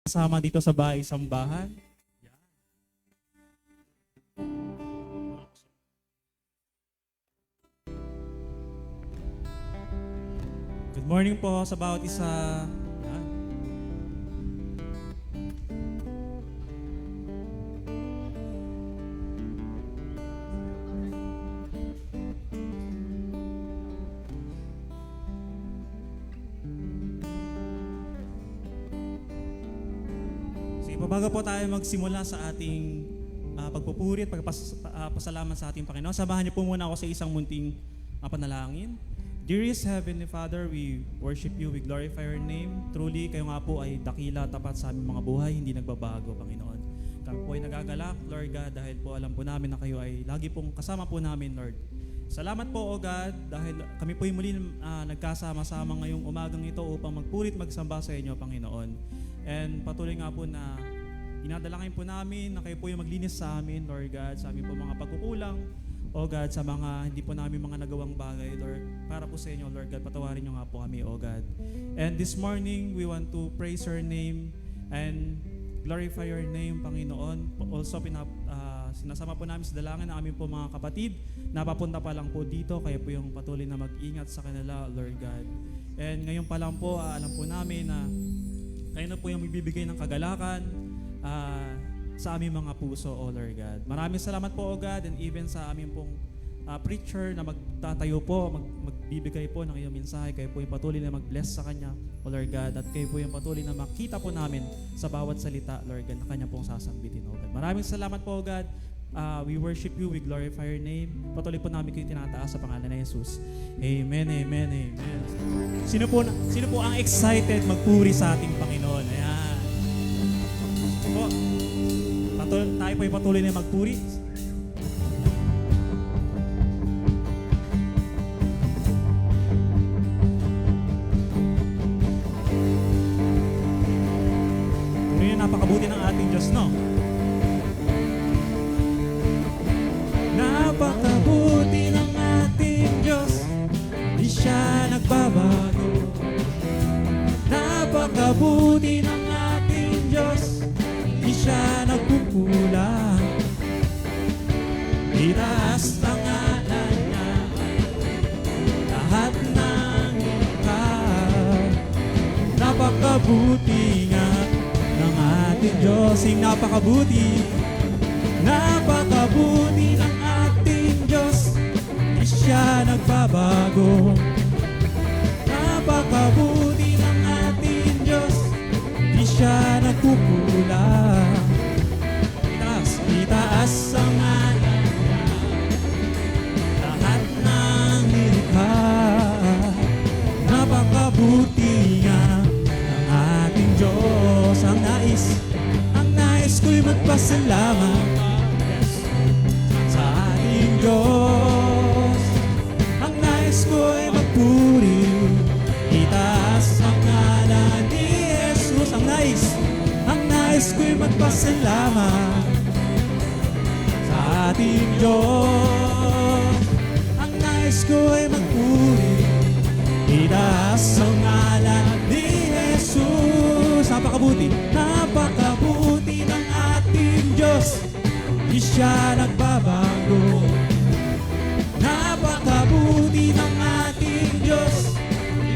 kasama dito sa bahay sambahan. Good morning po sa bawat isa. Yan. Sige po, bago po tayo magsimula sa ating pagpupuri at pagpasalamat sa ating Panginoon, samahan niyo po muna ako sa isang munting panalangin. Dearest Heavenly Father, we worship you, we glorify your name. Truly, kayo nga po ay dakila, tapat sa aming mga buhay, hindi nagbabago, Panginoon. Kami po ay nagagalak, Lord God, dahil po alam po namin na kayo ay lagi pong kasama po namin, Lord. Salamat po, O God, dahil kami po ay muli nagkasama-sama ngayong umagang ito upang magpurit, magsamba sa inyo, Panginoon. And patuloy nga po na inadalangin po namin na kayo po yung maglinis sa amin, Lord God, sa aming po mga pagkukulang, O God, sa mga hindi po namin mga nagawang bagay, Lord, para po sa inyo, Lord God, patawarin nyo nga po kami, O God. And this morning, we want to praise your name and glorify your name, Panginoon. Also, sinasama po namin sa dalangin ng aming po mga kapatid na papunta pa lang po dito, kayo po yung patuloy na mag-ingat sa kanila, Lord God. And ngayon pa lang po, alam po namin na kayo na po yung magbibigay ng kagalakan, sa aming mga puso, O Lord God. Maraming salamat po, O God, and even sa aming pong preacher na magtatayo po, magbibigay po ng iyong mensahe. Kayo po yung patuloy na mag-bless sa kanya, O Lord God, at kayo po yung patuloy na makita po namin sa bawat salita, Lord God, na kanya pong sasambitin, O God. Maraming salamat po, O God. We worship you, we glorify your name. Patuloy po namin kayo tinataas sa pangalan ng Jesus. Amen, amen, amen. Sino po ang excited magpuri sa ating Panginoon? Ayan. Po. Tayo po ay patuloy na magpuri. Puri na napakabuti ng ating Diyos, no? Napakabuti ng ating Diyos, di siya nagbabago. Napakabuti ng ating Diyos, di siya nagkukulang. Itaas ang ngalan niya, lahat ng likha. Napakabuti nga ng ating Diyos. Sing napakabuti. Napakabuti ng ating Diyos, di siya nagbabago. Napakabuti ng ating Diyos, di siya nagkukulang. Itaas ang ngalan niya, lahat ng nilikha. Napakabuti nga ng ating Diyos. Ang nais ko'y magpasalamat sa ating Diyos. Ang nais ko'y magpuri, itaas ang ngalan ni Jesus. Ang nais ko'y magpasalamat sa ating Diyos. Ang nais ko'y magpuri, itaas ang ngalan ni Jesus. Napakabuti ng ating Diyos, di siya nagbabago. Napakabuti ng ating Diyos,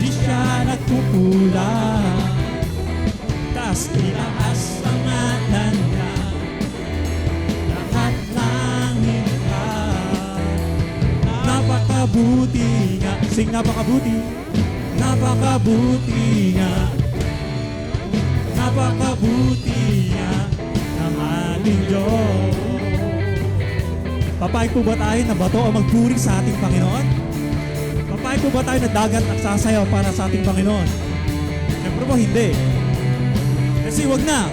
di siya nagkukulang. Itaas ang ngalan niya, lahat ng likha. Napakabuti nga, sing napakabuti. Napakabuti nga, napakabuti nga ng ating Diyos. Papayag po ba tayo na bato ang magpuri sa ating Panginoon? Papayag po ba tayo na dagat at sasayaw para sa ating Panginoon? Siyempre po hindi. Kasi wag nang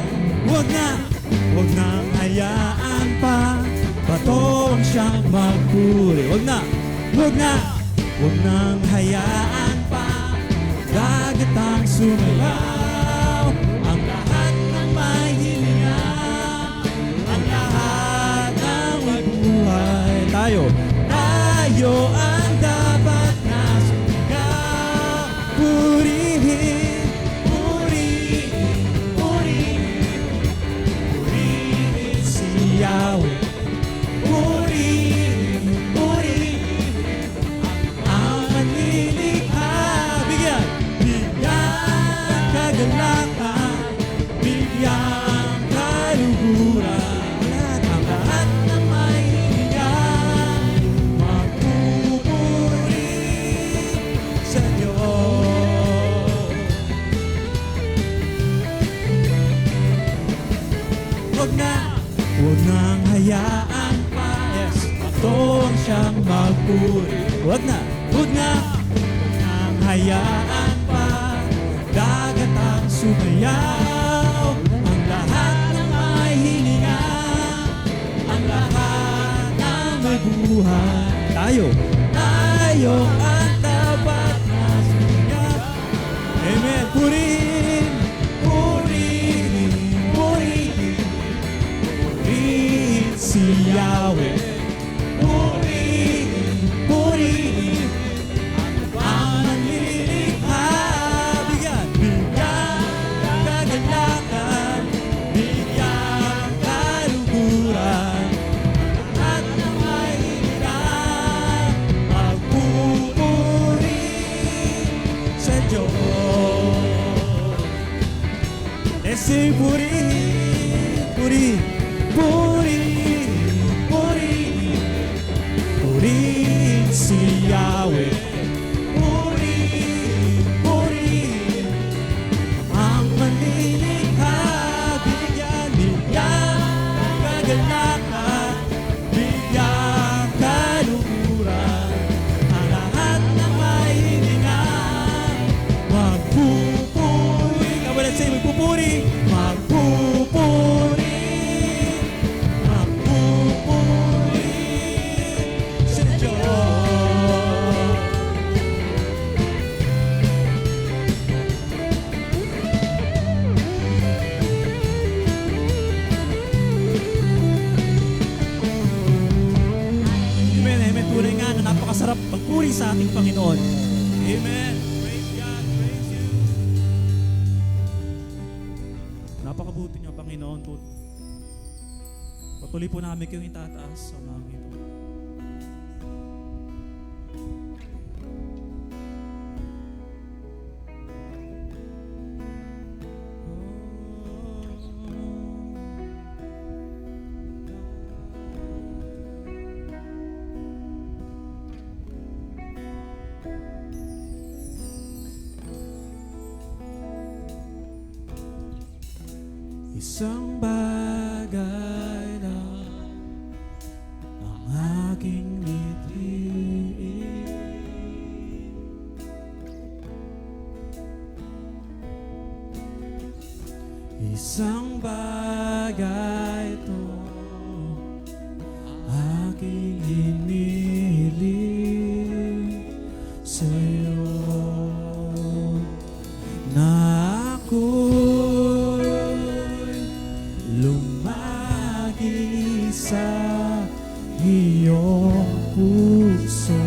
hayaan pa bato ang siyang magpuri. Wag nang hayaan pa dagat ang sumayaw. Ang lahat ng may hilinga, ang lahat ng may buhay. Tayo ang dapat na sumigaw. Purihin Huwag nang hayaan pa. Yes, ito ang siyang magpuri. Huwag nang hayaan pa. Dagat ang sumayaw, ang lahat ng may hininga, ang lahat ng may buhay. Tayo ang tapat na sumiyap. Amen. Purihin si Yahweh. Purihin ang manlilikha. Bigyan kagalakan, bigyan kaluguran, at ng may hirap, magpupuri sa Diyos. Let's sing purihin si Yahweh. Purihin ang manlilikha. Bigyan kagalakan, bigyan kaluguran, ang lahat ng may hininga, magpupuri. Let's say magpupuri sa Diyos. Amen. Tunay nga na napakasarap magpuri sa ating Panginoon. Amen. Praise God. Praise you. Napakabuti niyo, Panginoon. Patuloy po namin kayong itataas sa mga ito. Isang bagay na ang aking mithiin, isang bagay ito aking hiniling sa'yo, na ako'y lumagi sa iyong puso,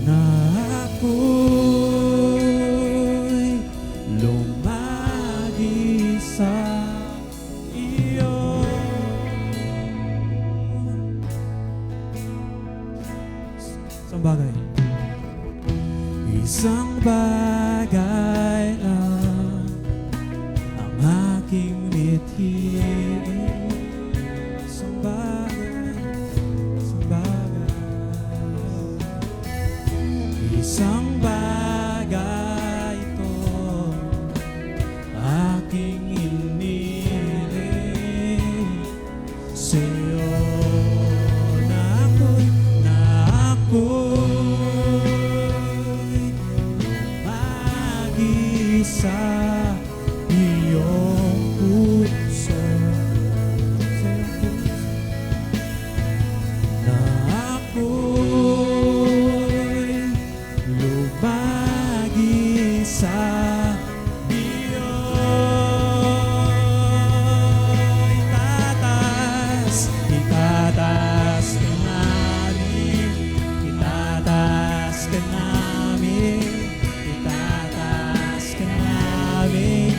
na ako'y lumagi sa iyo. Isang bagay, isang bagay lang ang aking mithiin. Isang bagay, isang bagay ito aking iniling sa'yo, na ako'y lumagi sa iyong puso, na ako'y lumagi sa iyo. Itataas ka namin, itataas ka namin, itataas ka namin,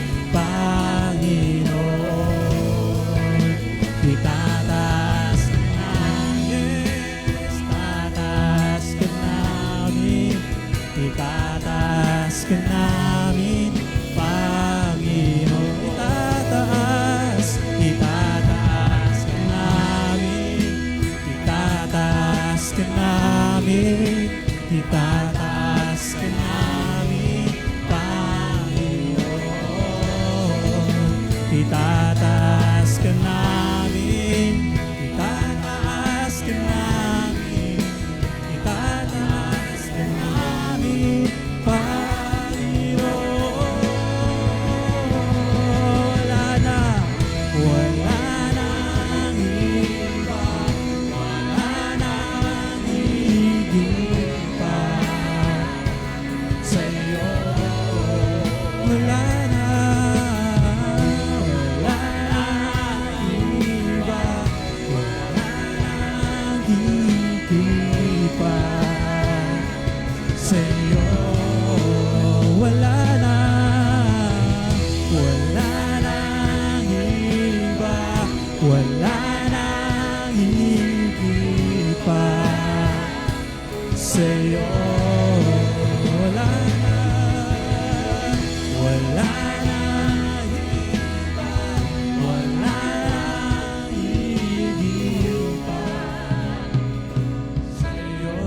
itataas ka namin, itataas ka namin, itataas ka namin, Panginoon. Wala na, wala nang iba, wala nang higit pa sa'yo. Wala na, wala nang iba, wala nang higit pa sa'yo. Wala na, wala nang iba, wala nang higit pa sa'yo. Wala na, wala nang iba, wala nang higit pa sa'yo.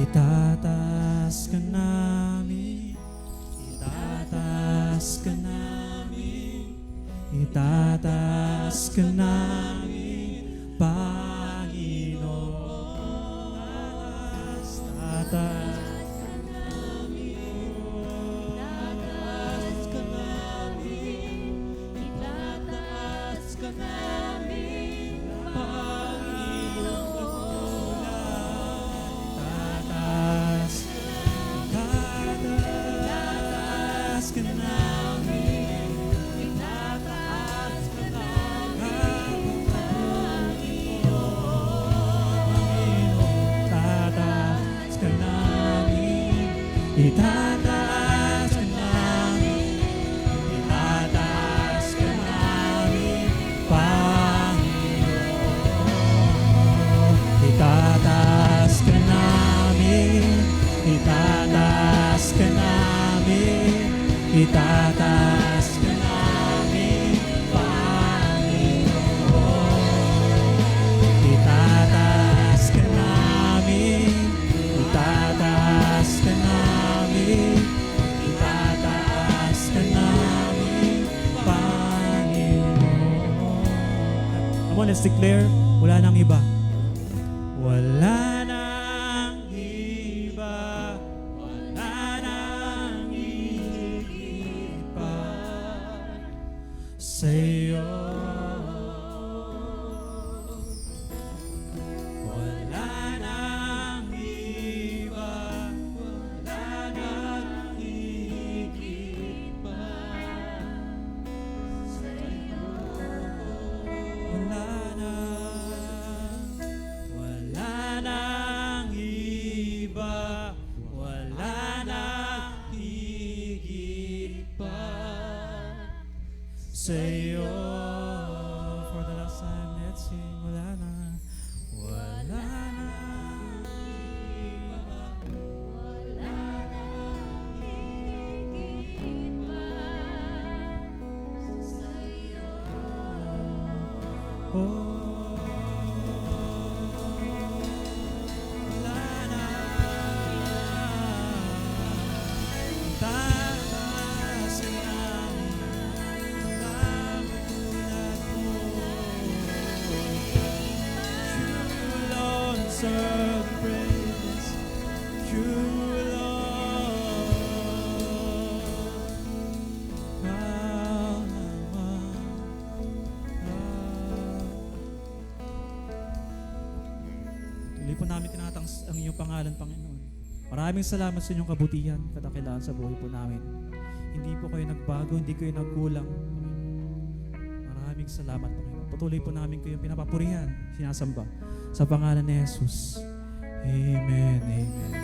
Itataas ka namin, itataas ka namin, itataas ka namin, Panginoon. Tataas ka namin, tataas ka namin, itataas ka namin, Panginoon. Tataas, tataas ka namin, itataas ka namin, Panginoon. Tataas ka namin, itataas ka namin, itataas ka namin, Panginoon. Itataas ka namin, itataas ka namin, itataas ka namin, Panginoon. Itataas ka namin, itataas ka namin, itataas ka namin, Panginoon. Come on, let's declare, wala nang iba. Wala nang iba, wala nang higit pa sa'yo. Wala nang iba, wala nang higit pa sa'yo. Wala na, wala nang iba, wala nang higit pa sa'yo. For the last time, let's sing. Wala na, wala na iba, wala nang higit pa sa'yo. Oh, wala na, tataas ka namin, nagulat mo. You alone deserve praise, you alone. Ikaw naman, tuloy po namin tinatangs ang iyong pangalan, Panginoon. Maraming salamat sa inyong kabutihan, kadakilaan sa buhay po namin. Hindi po kayo nagbago, hindi kayo nagkulang, Panginoon. Maraming salamat, Panginoon. Patuloy po namin kayo pinapapurihan, sinasamba. Sa pangalan ni Jesus. Amen. Amen.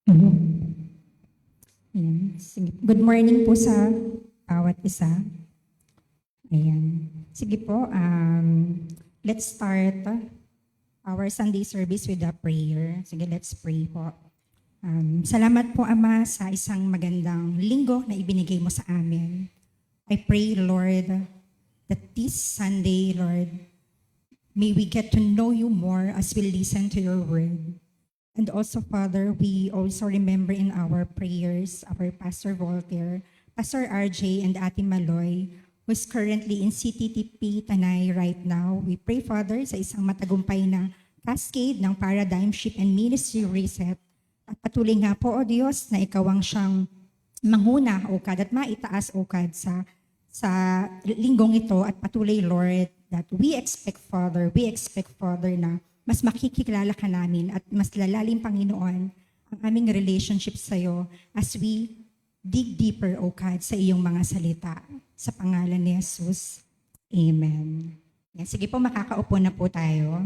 Ayan. Sige. Good morning po sa bawat isa. Ayan. Sige po, let's start our Sunday service with a prayer. Sige, let's pray po. Salamat po, Ama, sa isang magandang linggo na ibinigay mo sa amin. I pray, Lord, that this Sunday, Lord, may we get to know you more as we listen to your word. And also, Father, we also remember in our prayers, our Pastor Voltaire, Pastor RJ, and Ate Maloy, who is currently in CTTP Tanay right now. We pray, Father, sa isang matagumpay na cascade ng Paradigm Shift and Ministry Reset. At patuloy nga po, O Diyos, na ikaw ang siyang manghuna, O God, at maitaas, O God, sa linggong ito. At patuloy, Lord, that we expect, Father, na mas makikilala ka namin at mas lalalim, Panginoon, ang aming relationship sa iyo as we dig deeper, O God, sa iyong mga salita. Sa pangalan ni Jesus. Amen. Yan, sige po, makakaupo na po tayo.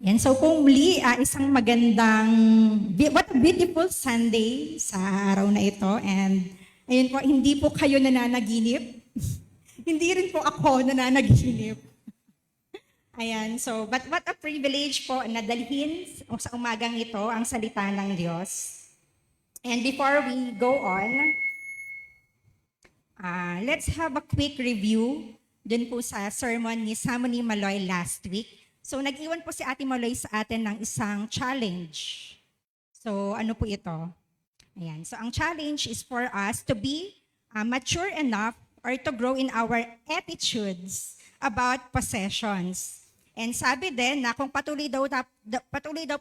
Yan, so kung muli, isang what a beautiful Sunday sa araw na ito. And ayun po, hindi po kayo nananaginip. Hindi rin po ako nananaginip. Ayan, so, but what a privilege po na dalhin sa umagang ito ang salita ng Diyos. And before we go on, let's have a quick review dun po sa sermon ni Samony Maloy last week. So, nag-iwan po si Ate Maloy sa atin ng isang challenge. So, ano po ito? Ayan, so ang challenge is for us to be mature enough or to grow in our attitudes about possessions. And sabi din na kung patuloy daw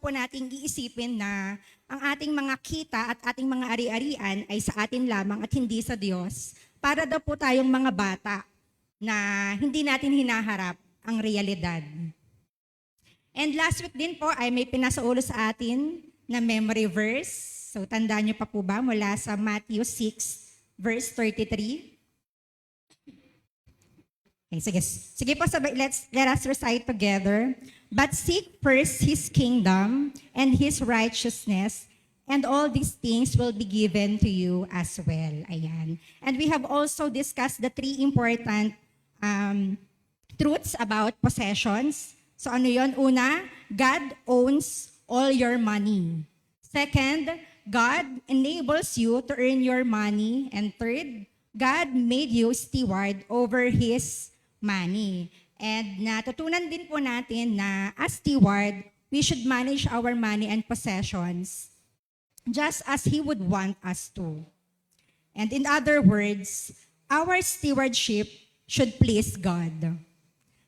po nating iisipin na ang ating mga kita at ating mga ari-arian ay sa atin lamang at hindi sa Diyos, para daw po tayong mga bata na hindi natin hinaharap ang realidad. And last week din po ay may pinasaulo sa atin na memory verse. So tandaan niyo pa po ba mula sa Matthew 6 verse 33? Okay, sige po, let us recite together. But seek first His kingdom and His righteousness, and all these things will be given to you as well. Ayan. And we have also discussed the 3 important truths about possessions. So ano yon? Una, God owns all your money. Second, God enables you to earn your money. And third, God made you steward over His money. And natutunan din po natin na as steward, we should manage our money and possessions just as He would want us to. And in other words, our stewardship should please God.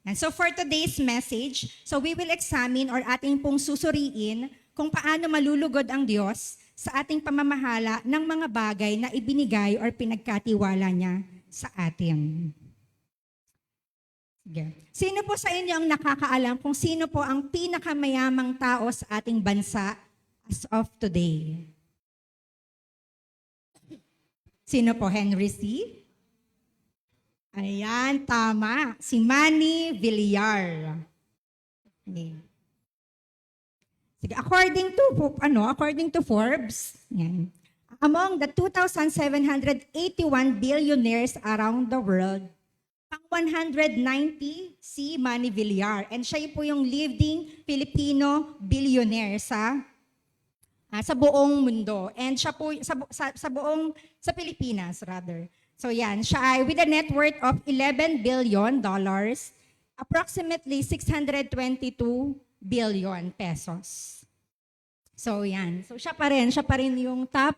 And so for today's message, so we will examine or ating pong susuriin kung paano malulugod ang Diyos sa ating pamamahala ng mga bagay na ibinigay or pinagkatiwala niya sa atin. Sige. Sino po sa inyo ang nakakaalam kung sino po ang pinakamayamang tao sa ating bansa as of today? Sino po? Henry C? Ayan, tama. Si Manny Villar. Okay. Sige, according to Forbes, yan, among the 2,781 billionaires around the world, ang 190 si Manny Villar. And siya po yung leading Filipino billionaire sa buong mundo. And siya po sa Pilipinas rather. So yan, siya ay with a net worth of $11 billion, approximately 622 billion pesos. So yan. So siya pa rin yung top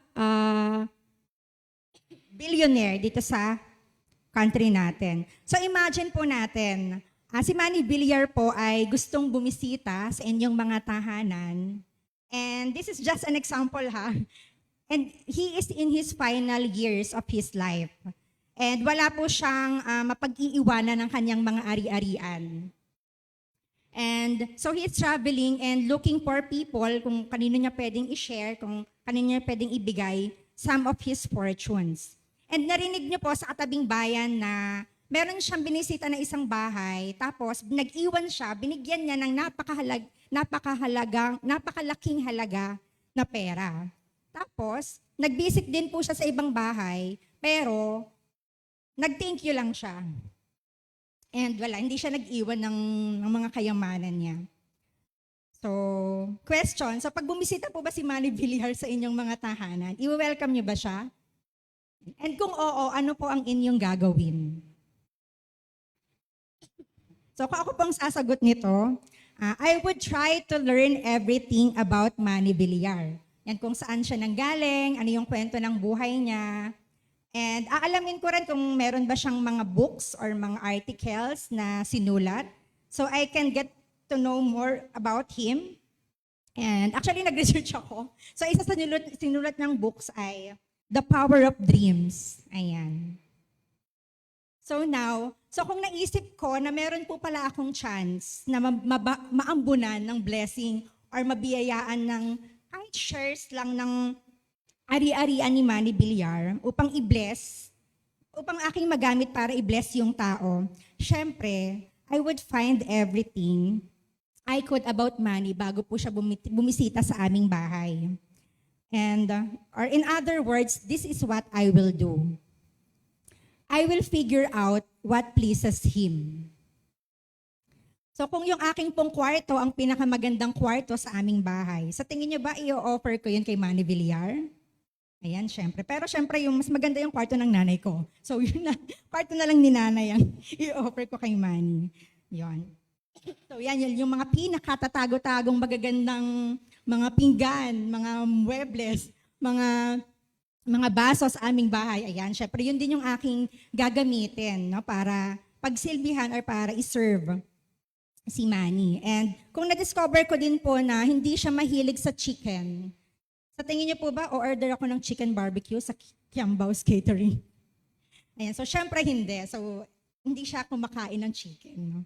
billionaire dito sa country natin. So imagine po natin, si Manny Villar po ay gustong bumisita sa inyong mga tahanan. And this is just an example ha. And he is in his final years of his life. And wala po siyang mapag-iiwanan ng kanyang mga ari-arian. And so he is traveling and looking for people kung kanino niya pwedeng i-share, kung kanino niya pwedeng ibigay some of his fortunes. And narinig niyo po sa katabing bayan na meron siyang binisita na isang bahay, tapos nag-iwan siya, binigyan niya ng napakalaking halaga na pera. Tapos, nag-visit din po siya sa ibang bahay, pero nag-thank you lang siya. And wala, hindi siya nag-iwan ng mga kayamanan niya. So, question, so pag bumisita po ba si Manny Villar sa inyong mga tahanan, i-welcome niyo ba siya? And kung oo, ano po ang inyong gagawin? So, kung ako pong sasagot nito, I would try to learn everything about Manny Villar. Yan kung saan siya nanggaling, ano yung kwento ng buhay niya. And aalamin ko rin kung meron ba siyang mga books or mga articles na sinulat. So I can get to know more about him. And actually, nag-research ako. So isa sa sinulat ng books ay The Power of Dreams. Ayan. So now, kung naisip ko na meron po pala akong chance na maambunan ng blessing or mabiyayaan ng kahit shares lang ng ari-arian ni Manny Villar upang i-bless, upang aking magamit para i-bless yung tao, syempre, I would find everything I could about Manny bago po siya bumisita sa aming bahay. And, or in other words, this is what I will do. I will figure out what pleases him. So kung yung aking pong kwarto ang pinakamagandang kwarto sa aming bahay, sa tingin niyo ba i-offer ko yun kay Manny Villar? Ayan, syempre. Pero syempre, yung mas maganda yung kwarto ng nanay ko. So yun na, kwarto na lang ni nanay ang i-offer ko kay Manny. Yun. So yan, yung mga pinakatatago-tagong magagandang mga pinggan, mga muebles, mga baso sa aming bahay. Ayan, syempre, yun din yung aking gagamitin, no, para pagsilbihan or para iserve si Manny. And kung na-discover ko din po na hindi siya mahilig sa chicken, sa tingin niyo po ba, o-order ako ng chicken barbecue sa Kiambao's Catering? Ayan, so syempre hindi. So, hindi siya kumakain ng chicken. No?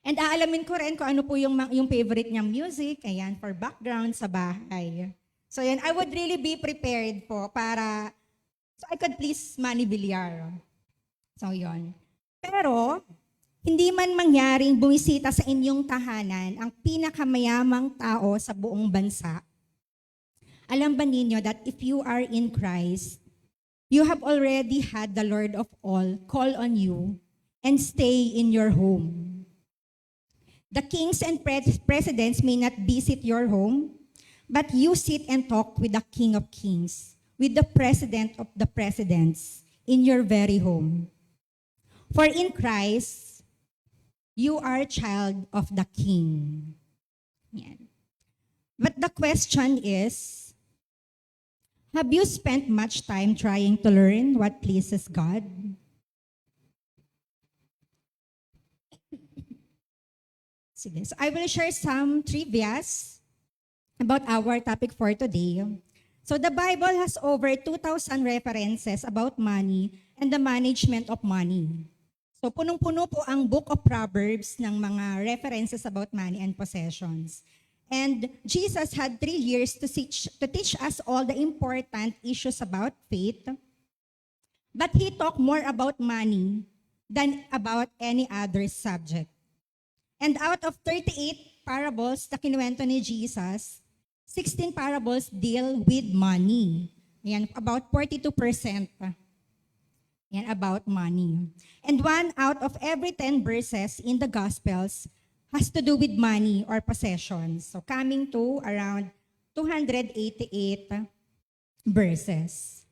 And aalamin ko rin kung ano po yung favorite niyang music, ayan, for background sa bahay. So yan, I would really be prepared po so I could please Manny Villar. So yon. Pero, hindi man mangyaring bumisita sa inyong tahanan ang pinakamayamang tao sa buong bansa, alam ba ninyo that if you are in Christ, you have already had the Lord of all call on you and stay in your home. The kings and presidents may not visit your home, but you sit and talk with the King of Kings, with the President of the Presidents in your very home. For in Christ, you are a child of the King. Yan. But the question is, have you spent much time trying to learn what pleases God? Sige. So I will share some trivias about our topic for today. So the Bible has over 2,000 references about money and the management of money. So punong-puno po ang Book of Proverbs ng mga references about money and possessions. And Jesus had 3 years to teach us all the important issues about faith. But he talked more about money than about any other subject. And out of 38 parables na kinuwento ni Jesus, 16 parables deal with money. Yan, about 42%. Yan, about money. And 1 out of every 10 verses in the Gospels has to do with money or possessions. So coming to around 288 verses.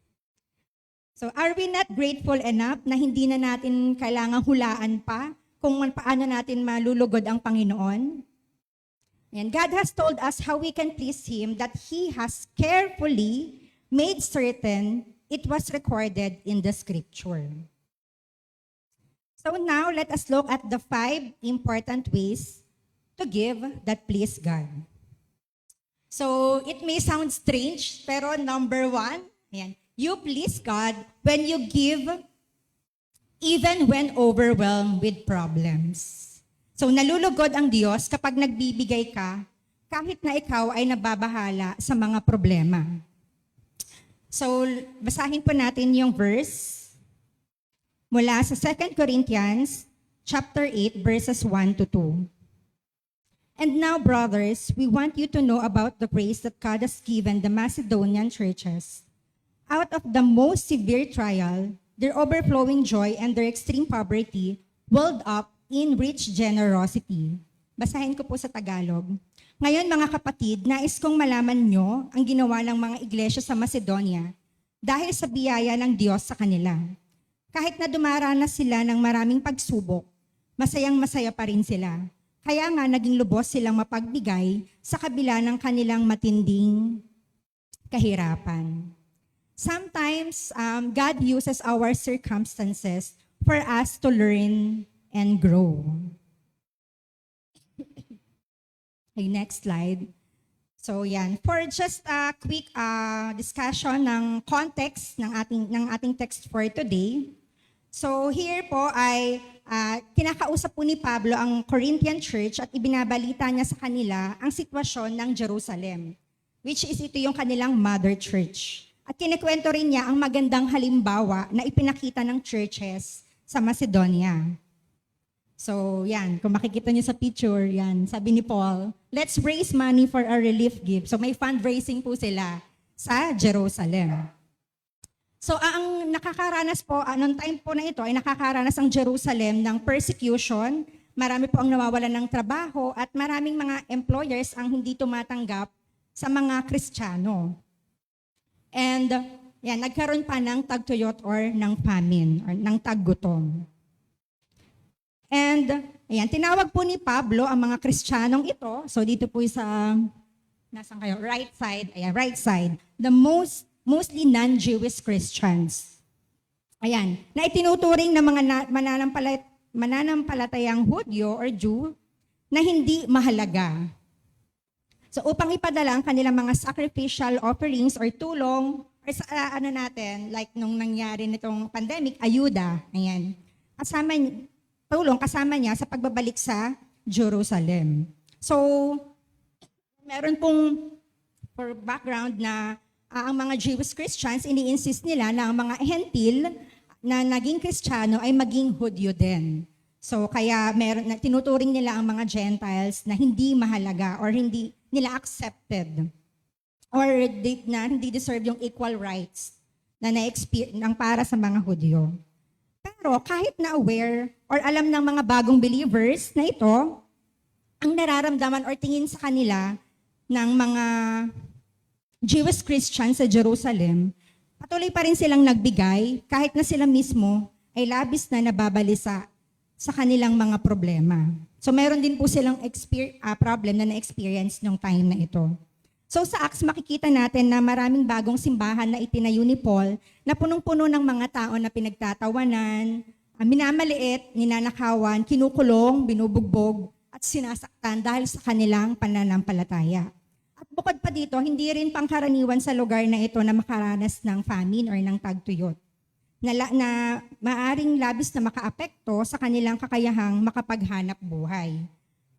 So are we not grateful enough na hindi na natin kailangang hulaan pa kung paano natin malulugod ang Panginoon? And God has told us how we can please Him, that He has carefully made certain it was recorded in the Scripture. So now, let us look at the 5 important ways to give that please God. So, it may sound strange, pero number 1, ayan, you please God when you give even when overwhelmed with problems. So nalulugod ang Diyos kapag nagbibigay ka kahit na ikaw ay nababahala sa mga problema. So basahin po natin yung verse mula sa 2 Corinthians chapter 8 verses 1 to 2. And now, brothers, we want you to know about the grace that God has given the Macedonian churches. Out of the most severe trial, their overflowing joy and their extreme poverty welled up in rich generosity. Basahin ko po sa Tagalog. Ngayon, mga kapatid, nais kong malaman nyo ang ginawa ng mga iglesia sa Macedonia dahil sa biyaya ng Diyos sa kanila. Kahit na dumaranas sila ng maraming pagsubok, masayang-masaya pa rin sila. Kaya nga naging lubos silang mapagbigay sa kabila ng kanilang matinding kahirapan. Sometimes, God uses our circumstances for us to learn and grow. Okay, next slide. So yan, for just a quick discussion ng context ng ating text for today. So here po ay kinakausap po ni Pablo ang Corinthian church at ibinabalita niya sa kanila ang sitwasyon ng Jerusalem, which is ito yung kanilang mother church. At kinikwento rin niya ang magandang halimbawa na ipinakita ng churches sa Macedonia. So yan, kung makikita niyo sa picture, yan, sabi ni Paul, let's raise money for a relief gift. So may fundraising po sila sa Jerusalem. So ang nakakaranas po, noong time po na ito, ay nakakaranas ang Jerusalem ng persecution. Marami po ang nawawalan ng trabaho at maraming mga employers ang hindi tumatanggap sa mga Kristiyano. And yan, nagkaroon pa ng tagtuyot or ng famine or ng taggutom. And ayan, tinawag po ni Pablo ang mga Kristiyanong ito. So dito po sa, nasaan kayo? Right side, ayan, right side. The mostly non-Jewish Christians. Ayan, na itinuturing ng mga mananampalatayang Hudyo or Jew na hindi mahalaga. So upang ipadala ang kanilang mga sacrificial offerings or tulong, or sa like nung nangyari nitong pandemic, ayuda, ayan. Kasama niya sa pagbabalik sa Jerusalem. So, meron pong for background na ang mga Jewish Christians, ini-insist nila na ang mga Hentil na naging Kristiyano ay maging Hudyo din. So, kaya tinuturing nila ang mga Gentiles na hindi mahalaga or hindi nila accepted or hindi deserve yung equal rights na para sa mga Hudyo. Pero kahit na aware or alam ng mga bagong believers na ito, ang nararamdaman or tingin sa kanila ng mga Jewish Christians sa Jerusalem, patuloy pa rin silang nagbigay kahit na sila mismo ay labis na nababalisa sa kanilang mga problema. So meron din po silang problem na na-experience nung time na ito. So sa Acts, makikita natin na maraming bagong simbahan na itinayo ni Paul na punong-puno ng mga tao na pinagtatawanan, minamaliit, ninanakawan, kinukulong, binubugbog, at sinasaktan dahil sa kanilang pananampalataya. At bukod pa dito, hindi rin pangkaraniwan sa lugar na ito na makaranas ng famine or ng tagtuyot, na maaring labis na makaapekto sa kanilang kakayahang makapaghanap buhay.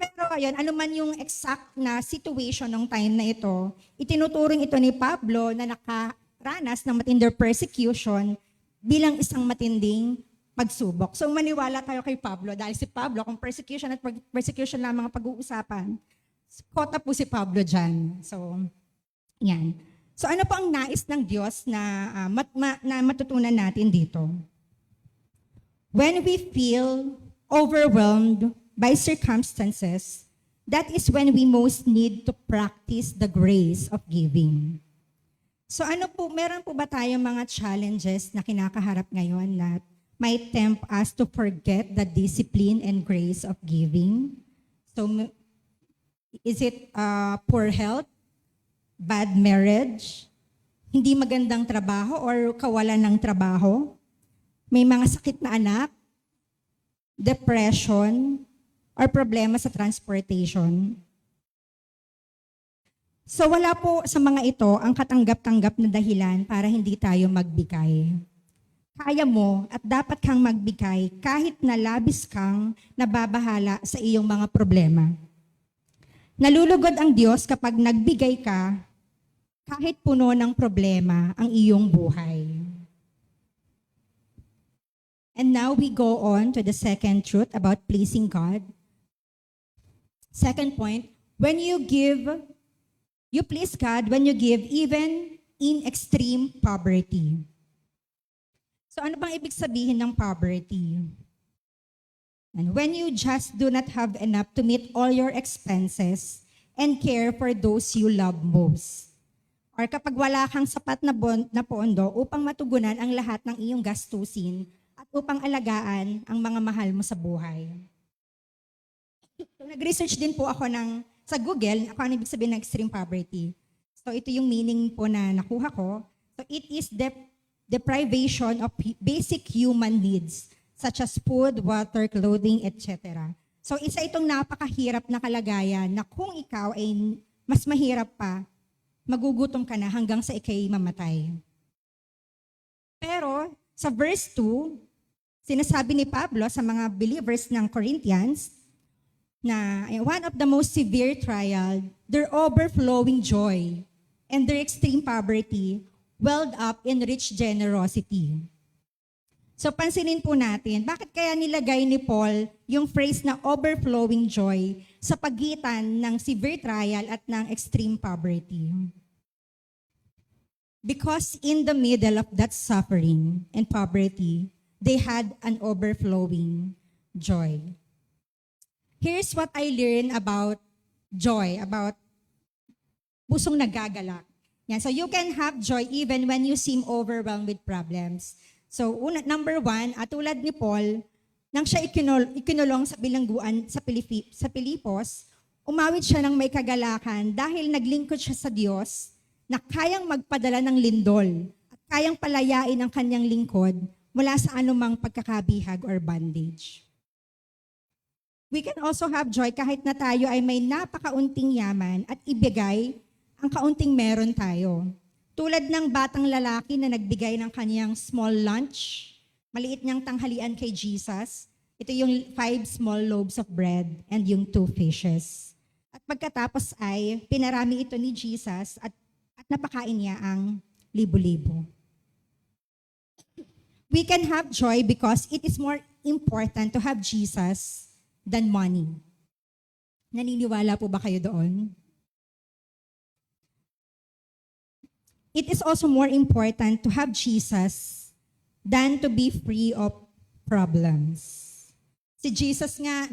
Pero ayun, ano man yung exact na situation ng time na ito, itinuturing ito ni Pablo na nakaranas ng matinding persecution bilang isang matinding pagsubok. So maniwala tayo kay Pablo dahil si Pablo, kung persecution at persecution lang mga pag-uusapan, kota po si Pablo dyan. So, yan. So ano po ang nais ng Diyos na matutunan natin dito? When we feel overwhelmed by circumstances, that is when we most need to practice the grace of giving. So meron po ba tayong mga challenges na kinakaharap ngayon na might tempt us to forget the discipline and grace of giving? So is it poor health, bad marriage, hindi magandang trabaho or kawalan ng trabaho, may mga sakit na anak, depression, or problema sa transportation? So wala po sa mga ito ang katanggap-tanggap na dahilan para hindi tayo magbigay. Kaya mo at dapat kang magbigay kahit na labis kang nababahala sa iyong mga problema. Nalulugod ang Diyos kapag nagbigay ka kahit puno ng problema ang iyong buhay. And now we go on to the second truth about pleasing God. Second point, when you give, you please God when you give even in extreme poverty. So ano bang ibig sabihin ng poverty? And when you just do not have enough to meet all your expenses and care for those you love most. Or kapag wala kang sapat na pondo upang matugunan ang lahat ng iyong gastusin at upang alagaan ang mga mahal mo sa buhay. So, nag-research din po ako sa Google, ako ano ibig sabihin ng extreme poverty. So ito yung meaning po na nakuha ko. So it is deprivation of basic human needs such as food, water, clothing, etc. So isa itong napakahirap na kalagayan na kung ikaw ay mas mahirap pa, magugutom ka na hanggang sa ikay mamatay. Pero sa verse 2, sinasabi ni Pablo sa mga believers ng Corinthians na one of the most severe trial, their overflowing joy and their extreme poverty welled up in rich generosity. So pansinin po natin, bakit kaya nilagay ni Paul yung phrase na overflowing joy sa pagitan ng severe trial at ng extreme poverty? Because in the middle of that suffering and poverty, they had an overflowing joy. Here's what I learned about joy, about pusong nagagalak. Yan. So you can have joy even when you seem overwhelmed with problems. So number one, tulad ni Paul, nang siya ikinulong sa bilangguan sa Pilipos, umawit siya ng may kagalakan dahil naglingkod siya sa Diyos na kayang magpadala ng lindol at kayang palayain ang kanyang lingkod mula sa anumang pagkakabihag or bondage. We can also have joy kahit na tayo ay may napakaunting yaman at ibigay ang kaunting meron tayo. Tulad ng batang lalaki na nagbigay ng kanyang small lunch, maliit niyang tanghalian kay Jesus. Ito yung 5 small loaves of bread and yung 2 fishes. At pagkatapos ay pinarami ito ni Jesus at napakain niya ang libo-libo. We can have joy because it is more important to have Jesus than money. Naniniwala po ba kayo doon? It is also more important to have Jesus than to be free of problems. Si Jesus nga,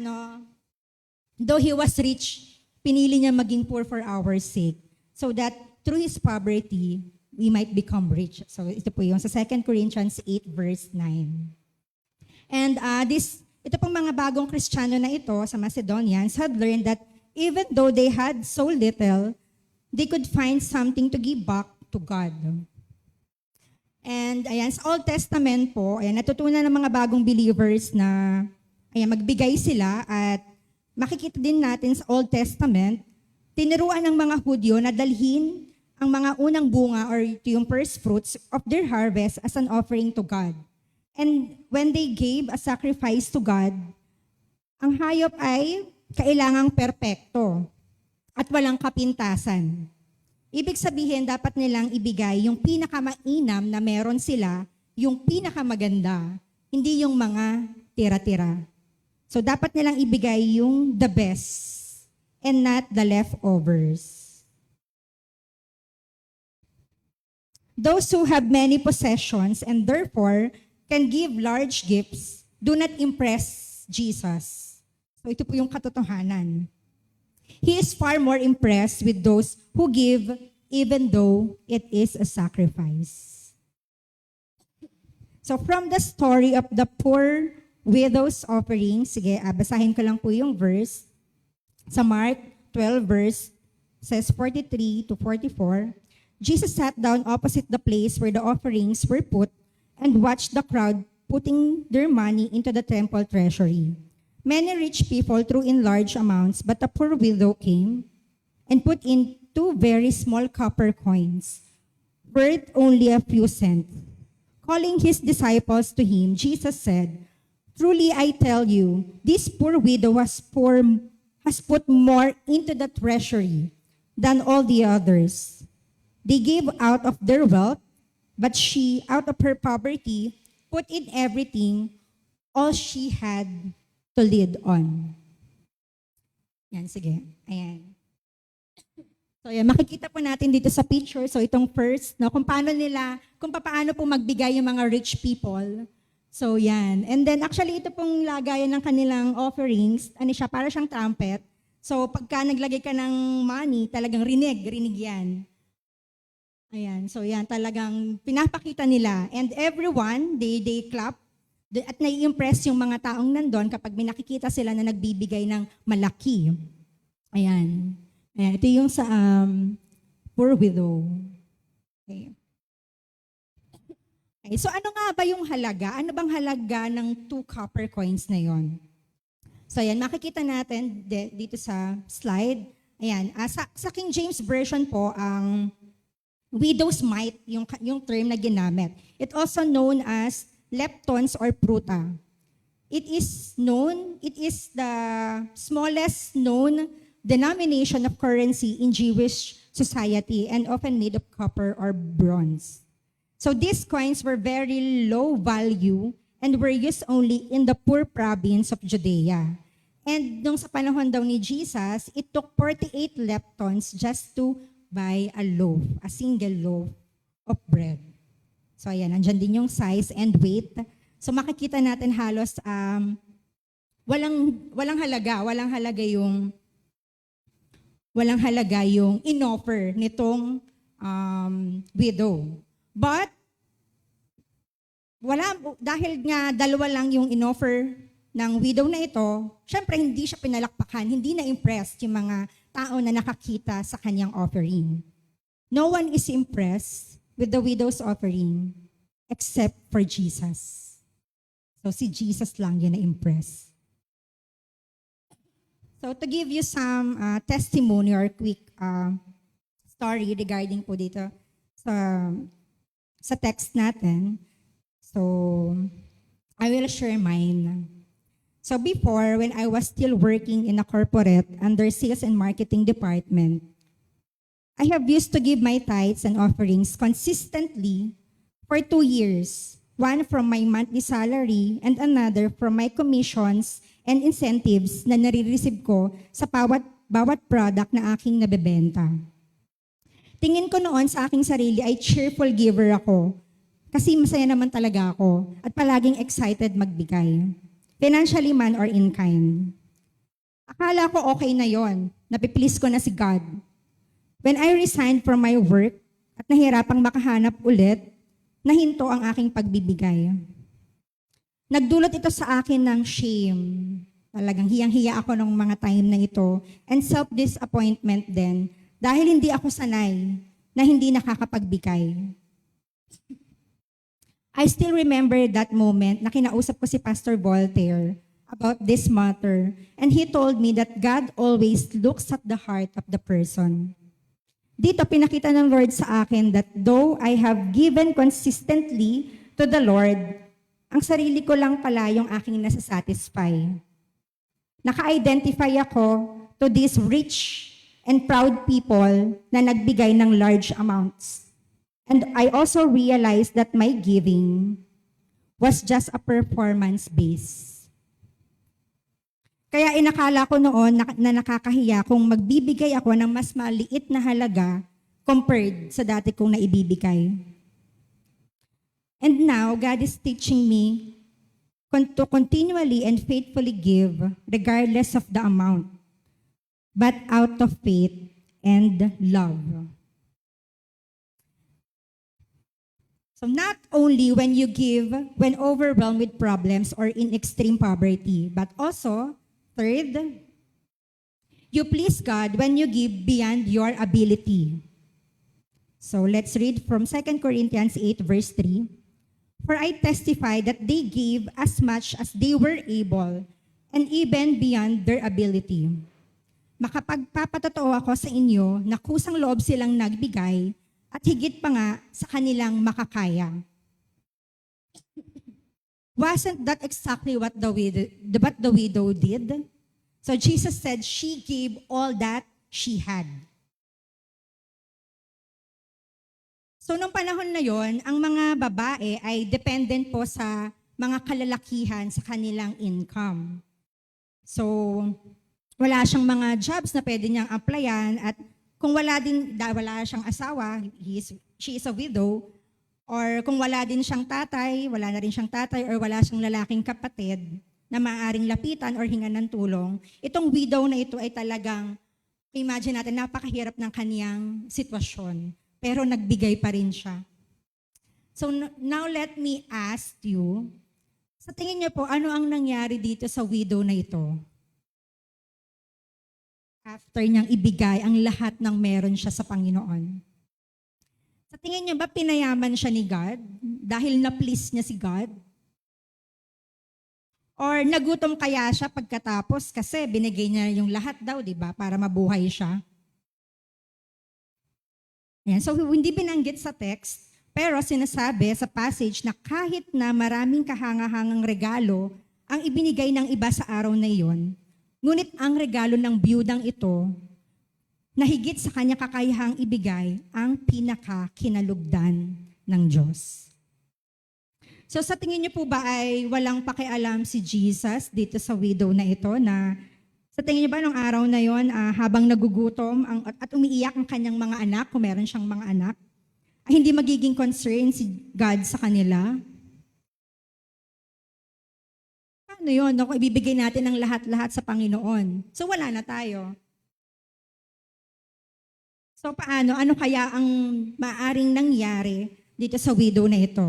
though he was rich, pinili niya maging poor for our sake, so that through his poverty, we might become rich. So ito po yung sa 2 Corinthians 8 verse 9. And ito pong mga bagong Kristiyano na ito sa Macedonians had learned that even though they had so little, they could find something to give back to God. And ayan, sa Old Testament po, ayan, natutunan ng mga bagong believers na ayan, magbigay sila at makikita din natin sa Old Testament, tinuruan ng mga Hudyo na dalhin ang mga unang bunga or yung first fruits of their harvest as an offering to God. And when they gave a sacrifice to God, ang hayop ay kailangang perpekto at walang kapintasan. Ibig sabihin, dapat nilang ibigay yung pinakamainam na meron sila, yung pinakamaganda, hindi yung mga tira-tira. So dapat nilang ibigay yung the best and not the leftovers. Those who have many possessions and therefore can give large gifts do not impress Jesus. So ito po yung katotohanan. He is far more impressed with those who give even though it is a sacrifice. So from the story of the poor widow's offering, sige, basahin ko lang po yung verse. Sa Mark 12 verse, says 43 to 44, Jesus sat down opposite the place where the offerings were put and watched the crowd putting their money into the temple treasury. Many rich people threw in large amounts, but a poor widow came and put in 2 very small copper coins, worth only a few cents. Calling his disciples to him, Jesus said, "Truly I tell you, this poor widow has put more into the treasury than all the others. They gave out of their wealth, but she, out of her poverty, put in everything, all she had to live on." Yan, sige. Ayan. So, yan, makikita po natin dito sa picture. So, itong first, no, kung paano po magbigay yung mga rich people. So, yan. And then, actually, ito pong lagayan ng kanilang offerings. Ano siya, para siyang trumpet. So, pagka naglagay ka ng money, talagang rinig yan. Ayan, so yan, talagang pinapakita nila. And everyone, they clap. At nai-impress yung mga taong nandun kapag may nakikita sila na nagbibigay ng malaki. Ayan. Ayan, ito yung sa poor widow. Okay. Okay, so ano nga ba yung halaga? Ano bang halaga ng 2 copper coins na yon? So ayan, makikita natin dito sa slide. Ayan, sa King James Version po, ang widow's mite, yung term na ginamit. It also known as leptons or pruta. It is the smallest known denomination of currency in Jewish society and often made of copper or bronze. So these coins were very low value and were used only in the poor province of Judea. And nung sa panahon daw ni Jesus, it took 48 leptons just to buy a single loaf of bread. So ayan, nandyan din yung size and weight. So makikita natin halos walang halaga yung in-offer nitong widow. But dahil nga dalawa lang yung in-offer ng widow na ito, syempre hindi siya pinalakpakan, hindi na-impressed yung mga tao na nakakita sa kanyang offering. No one is impressed with the widow's offering except for Jesus. So si Jesus lang yun na-impress. So to give you some testimony or quick story regarding po dito sa text natin. So I will share mine. So before, when I was still working in a corporate under sales and marketing department, I have used to give my tithes and offerings consistently for 2 years, one from my monthly salary and another from my commissions and incentives na nare-receive ko sa bawat product na aking nabebenta. Tingin ko noon sa aking sarili ay cheerful giver ako kasi masaya naman talaga ako at palaging excited magbigay. Financially man or in kind. Akala ko okay na yon, napiplease ko na si God. When I resigned from my work at nahirapang makahanap ulit, nahinto ang aking pagbibigay. Nagdulot ito sa akin ng shame. Talagang hiyang-hiya ako ng mga time na ito and self-disappointment din dahil hindi ako sanay na hindi nakakapagbigay. I still remember that moment na kinausap ko si Pastor Voltaire about this matter, and he told me that God always looks at the heart of the person. Dito pinakita ng Lord sa akin that though I have given consistently to the Lord, ang sarili ko lang pala yung aking nasasatisfy. Naka-identify ako to these rich and proud people na nagbigay ng large amounts. And I also realized that my giving was just a performance base. Kaya inakala ko noon na nakakahiya kung magbibigay ako ng mas maliit na halaga compared sa dati kong naibibigay. And now, God is teaching me to continually and faithfully give regardless of the amount, but out of faith and love. So not only when you give, when overwhelmed with problems or in extreme poverty, but also, third, you please God when you give beyond your ability. So let's read from 2 Corinthians 8 verse 3. For I testify that they gave as much as they were able and even beyond their ability. Makapagpapatotoo ako sa inyo na kusang loob silang nagbigay at higit pa nga sa kanilang makakaya. Wasn't that exactly what the widow did? So Jesus said she gave all that she had. So nung panahon na yon, ang mga babae ay dependent po sa mga kalalakihan sa kanilang income. So wala siyang mga jobs na pwede niyang applyan at kung wala siyang asawa, she is a widow, or kung wala din siyang tatay, wala na rin siyang tatay, or wala siyang lalaking kapatid na maaaring lapitan or hingan ng tulong, itong widow na ito ay talagang, imagine natin, napakahirap ng kaniyang sitwasyon, pero nagbigay pa rin siya. So now let me ask you, sa tingin niyo po, ano ang nangyari dito sa widow na ito? After niyang ibigay ang lahat ng meron siya sa Panginoon. Sa tingin niyo ba pinayaman siya ni God dahil na-please niya si God? Or nagutom kaya siya pagkatapos kasi binigay niya yung lahat daw, di ba, para mabuhay siya? Ayan, so hindi binanggit sa text, pero sinasabi sa passage na kahit na maraming kahangahangang regalo ang ibinigay ng iba sa araw na iyon, ngunit ang regalo ng biyudang ito, na higit sa kanya kakayahang ibigay, ang pinaka-kinalugdan ng Diyos. So sa tingin niyo po ba ay walang pakialam si Jesus dito sa widow na ito na sa tingin niyo ba nung araw na yon habang nagugutom at umiiyak ang kanyang mga anak, kung meron siyang mga anak, ay hindi magiging concern si God sa kanila? Paano yun? No? Kung ibibigay natin ang lahat-lahat sa Panginoon. So wala na tayo. So paano? Ano kaya ang maaring nangyari dito sa widow na ito?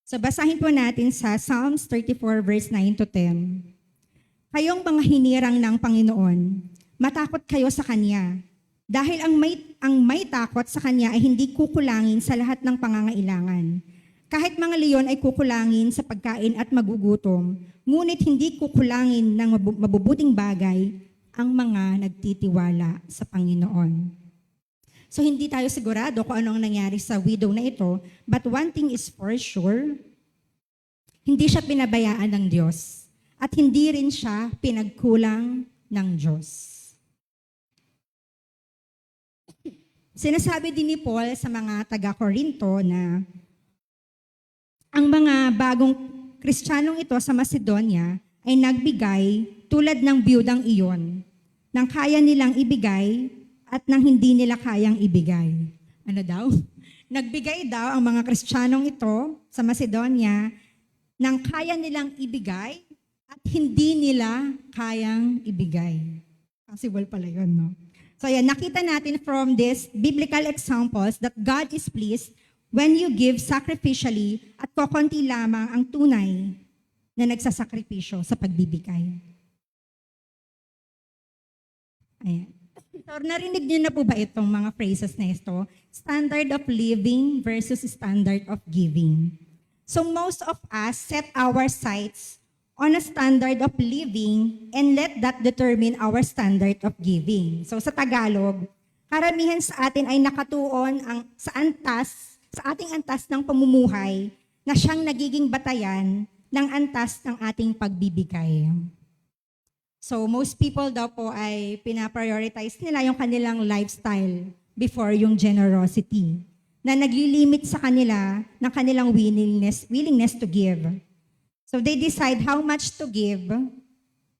So basahin po natin sa Psalms 34 verse 9 to 10. Kayong mga hinirang ng Panginoon, matakot kayo sa Kanya. Dahil ang may takot sa Kanya ay hindi kukulangin sa lahat ng pangangailangan. Kahit mga leon ay kukulangin sa pagkain at magugutom, ngunit hindi kukulangin ng mabubuting bagay ang mga nagtitiwala sa Panginoon. So hindi tayo sigurado kung ano ang nangyari sa widow na ito, but one thing is for sure, hindi siya pinabayaan ng Diyos at hindi rin siya pinagkulang ng Diyos. Sinasabi din ni Paul sa mga taga-Korinto na ang mga bagong Kristiyanong ito sa Macedonia ay nagbigay tulad ng biyudang iyon, nang kaya nilang ibigay at nang hindi nila kayang ibigay. Ano daw? Nagbigay daw ang mga Kristiyanong ito sa Macedonia nang kaya nilang ibigay at hindi nila kayang ibigay. Possible pala yun, no? So yan, nakita natin from this biblical examples that God is pleased when you give sacrificially at kokonti lamang ang tunay na nagsasakripisyo sa pagbibigay. Ayan. So, narinig niyo na po ba itong mga phrases na ito? Standard of living versus standard of giving. So most of us set our sights on a standard of living and let that determine our standard of giving. So sa Tagalog, karamihan sa atin ay nakatuon sa ating antas ng pamumuhay na siyang nagiging batayan ng antas ng ating pagbibigay. So most people daw po ay pinaprioritize nila yung kanilang lifestyle before yung generosity na naglilimit sa kanila ng kanilang willingness to give. So they decide how much to give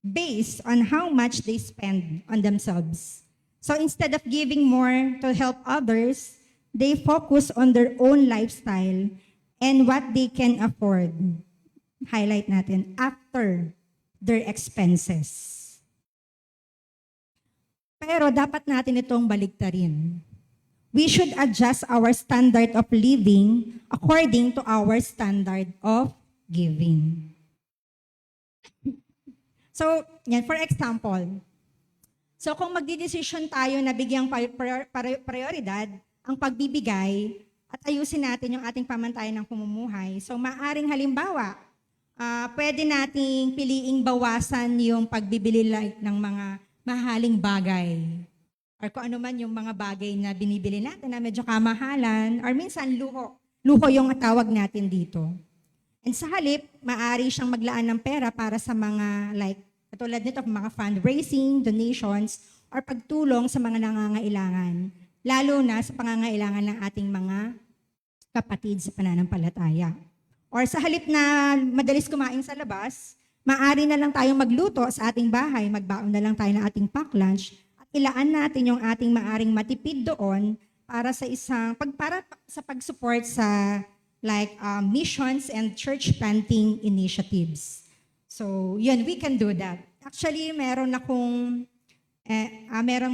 based on how much they spend on themselves. So instead of giving more to help others, they focus on their own lifestyle and what they can afford. Highlight natin, after their expenses. Pero dapat natin itong baligtarin. We should adjust our standard of living according to our standard of giving. So, yan, for example, so kung magdidesisyon tayo na bigyang prioridad ang pagbibigay at ayusin natin yung ating pamantayan ng pamumuhay, so maaring halimbawa, pwede nating piliing bawasan yung pagbibili ng mga mahaling bagay. Or kung ano man yung mga bagay na binibili natin na medyo kamahalan, or minsan luho. Luho yung tawag natin dito. And sa halip, maaari siyang maglaan ng pera para sa mga katulad nito, mga fundraising, donations, or pagtulong sa mga nangangailangan. Lalo na sa pangangailangan ng ating mga kapatid sa pananampalataya. Or sa halip na madalis kumain sa labas, Maaari na lang tayong magluto sa ating bahay, magbaon na lang tayo ng ating pack lunch, at ilaan natin yung ating maaring matipid doon para sa para sa pag-support sa missions and church planting initiatives. So, yun, we can do that. Actually, merong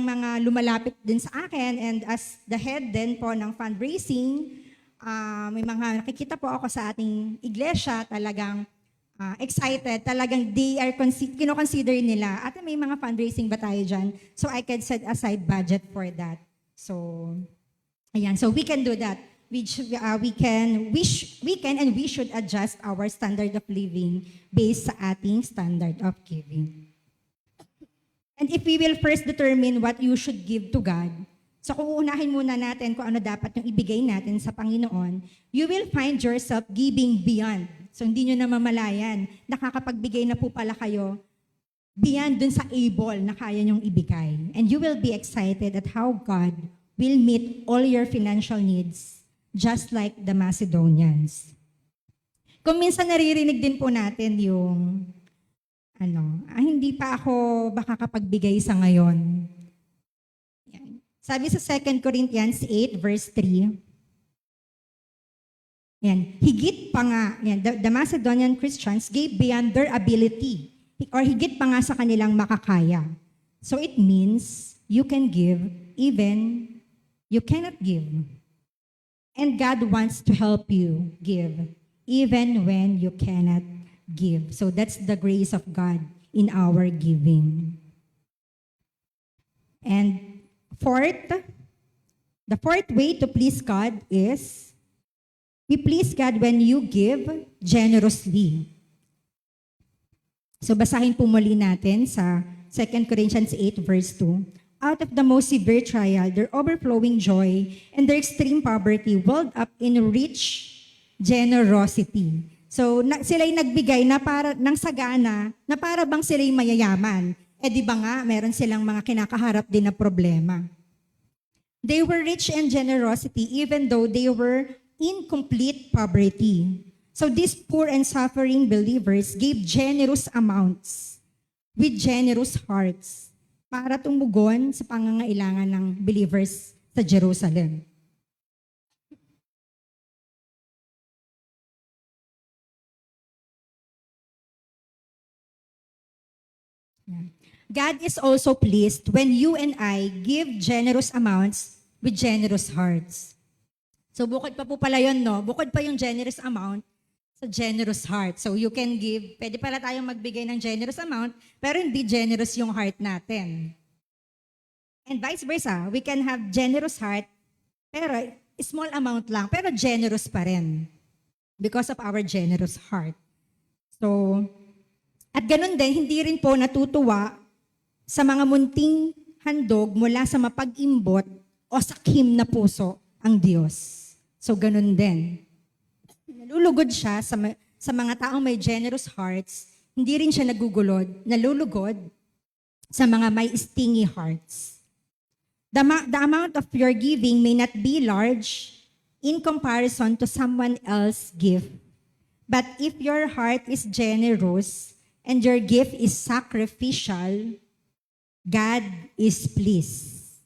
mga lumalapit din sa akin, and as the head din po ng fundraising, may mga nakikita po ako sa ating iglesia, talagang excited, talagang they are kino-consider nila, at may mga fundraising ba tayo dyan? So I can set aside budget for that. So, ayan. So we can do that. We can and we should adjust our standard of living based sa ating standard of giving. And if we will first determine what you should give to God, so kung uunahin muna natin kung ano dapat yung ibigay natin sa Panginoon, you will find yourself giving beyond. So hindi nyo na mamalayan, nakakapagbigay na po pala kayo beyond dun sa able na kaya nyong ibigay. And you will be excited at how God will meet all your financial needs, just like the Macedonians. Kung minsan naririnig din po natin yung, hindi pa ako baka kapagbigay sa ngayon. Yan. Sabi sa 2 Corinthians 8 verse 3, yan, higit pa nga, yan, the Macedonian Christians gave beyond their ability, or higit pa nga sa kanilang makakaya. So it means you can give even you cannot give. And God wants to help you give even when you cannot give. So that's the grace of God in our giving. And the fourth way to please God is we please God when you give generously. So basahin po muli natin sa 2 Corinthians 8 verse 2. Out of the most severe trial, their overflowing joy and their extreme poverty welled up in rich generosity. So sila'y nagbigay na ng sagana na para bang sila'y mayayaman. Di ba nga, meron silang mga kinakaharap din na problema. They were rich in generosity even though they were in complete poverty. So these poor and suffering believers gave generous amounts with generous hearts para tumugon sa pangangailangan ng believers sa Jerusalem. God is also pleased when you and I give generous amounts with generous hearts. So bukod pa po pala yun, no? Bukod pa yung generous amount sa generous heart. So you can give, pwede pala tayong magbigay ng generous amount, pero hindi generous yung heart natin. And vice versa, we can have generous heart, pero small amount lang, pero generous pa rin because of our generous heart. So, at ganun din, hindi rin po natutuwa sa mga munting handog mula sa mapag-imbot o sakim na puso ang Diyos. So, ganun din. Nalulugod siya sa mga taong may generous hearts, hindi rin siya nalulugod sa mga may stingy hearts. The amount of your giving may not be large in comparison to someone else's gift. But if your heart is generous and your gift is sacrificial, God is pleased.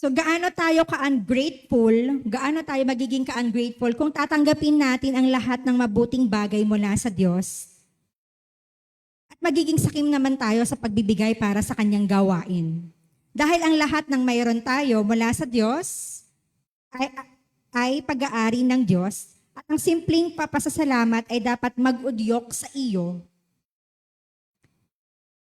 So gaano tayo ka-ungrateful, gaano tayo magiging ka-ungrateful kung tatanggapin natin ang lahat ng mabuting bagay mula sa Diyos at magiging sakim naman tayo sa pagbibigay para sa Kanyang gawain. Dahil ang lahat ng mayroon tayo mula sa Diyos ay pag-aari ng Diyos at ang simpleng papasasalamat ay dapat mag-udyok sa iyo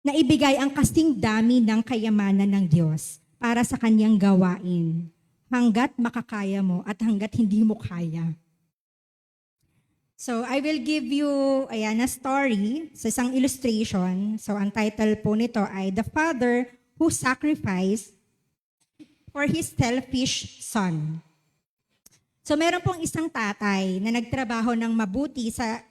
na ibigay ang kasing dami ng kayamanan ng Diyos para sa Kanyang gawain, hanggat makakaya mo at hanggat hindi mo kaya. So, I will give you a story sa isang illustration. So, ang title po nito ay The Father Who Sacrificed for His Selfish Son. So, meron pong isang tatay na nagtrabaho ng mabuti sa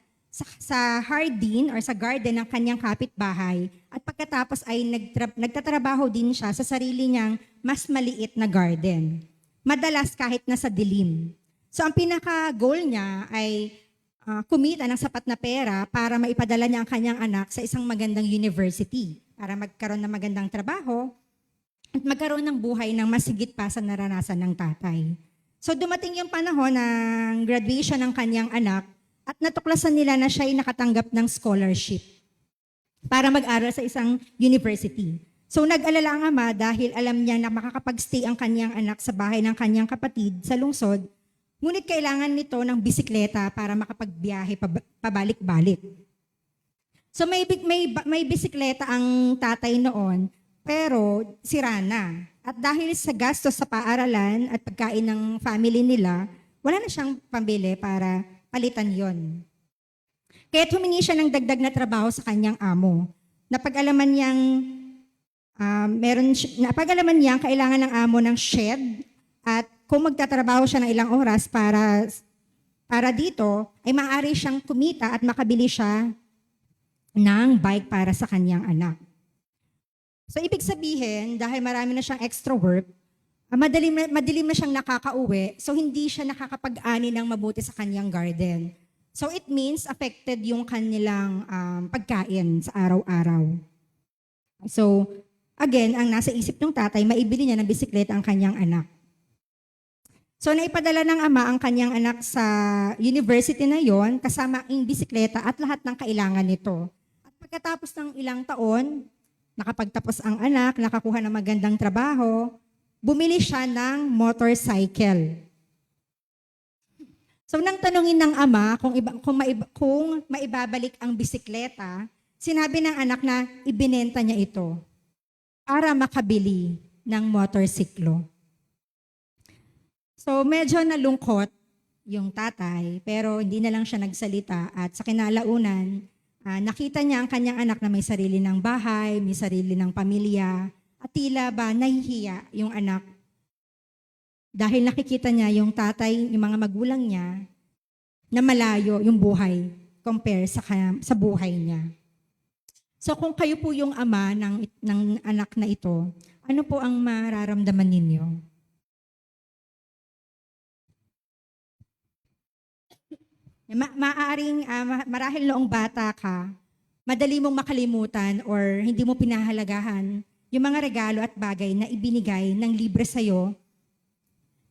hardin or sa garden ng kanyang kapitbahay at pagkatapos ay nagtatrabaho din siya sa sarili niyang mas maliit na garden. Madalas kahit nasa dilim. So ang pinaka-goal niya ay kumita ng sapat na pera para maipadala niya ang kanyang anak sa isang magandang university para magkaroon ng magandang trabaho at magkaroon ng buhay ng mas higit pa sa naranasan ng tatay. So dumating yung panahon ng graduation ng kanyang anak at natuklasan nila na siya ay nakatanggap ng scholarship para mag-aral sa isang university. So nag-alala ang ama dahil alam niya na makakapag-stay ang kanyang anak sa bahay ng kanyang kapatid sa lungsod, ngunit kailangan nito ng bisikleta para makapagbiyahe pabalik-balik. So may bisikleta ang tatay noon, pero sira na. At dahil sa gastos sa paaralan at pagkain ng family nila, wala na siyang pambili para palitan yon. Kaya humingi siya ng dagdag na trabaho sa kanyang amo. Napag-alaman niyang kailangan ng amo ng shed at kung magtatrabaho siya ng ilang oras para dito, ay maaari siyang kumita at makabili siya ng bike para sa kanyang anak. So ibig sabihin, dahil marami na siyang extra work, madilim na siyang nakakauwi, so hindi siya nakakapag-ani ng mabuti sa kanyang garden. So it means affected yung kanilang pagkain sa araw-araw. So again, ang nasa isip ng tatay, maibili niya ng bisikleta ang kanyang anak. So naipadala ng ama ang kanyang anak sa university na yon kasama ang bisikleta at lahat ng kailangan nito. At pagkatapos ng ilang taon, nakapagtapos ang anak, nakakuha ng magandang trabaho, bumili siya ng motorcycle. So nang tanungin ng ama kung maibabalik ang bisikleta, sinabi ng anak na ibinenta niya ito para makabili ng motorsiklo. So medyo nalungkot yung tatay, pero hindi na lang siya nagsalita at sa kinalaunan, nakita niya ang kanyang anak na may sarili ng bahay, may sarili ng pamilya, at tila ba nahihiya yung anak. Dahil nakikita niya yung tatay, yung mga magulang niya, na malayo yung buhay compare sa buhay niya. So kung kayo po yung ama ng anak na ito, ano po ang mararamdaman ninyo? Marahil noong bata ka, madali mong makalimutan or hindi mo pinahalagahan yung mga regalo at bagay na ibinigay ng libre sa'yo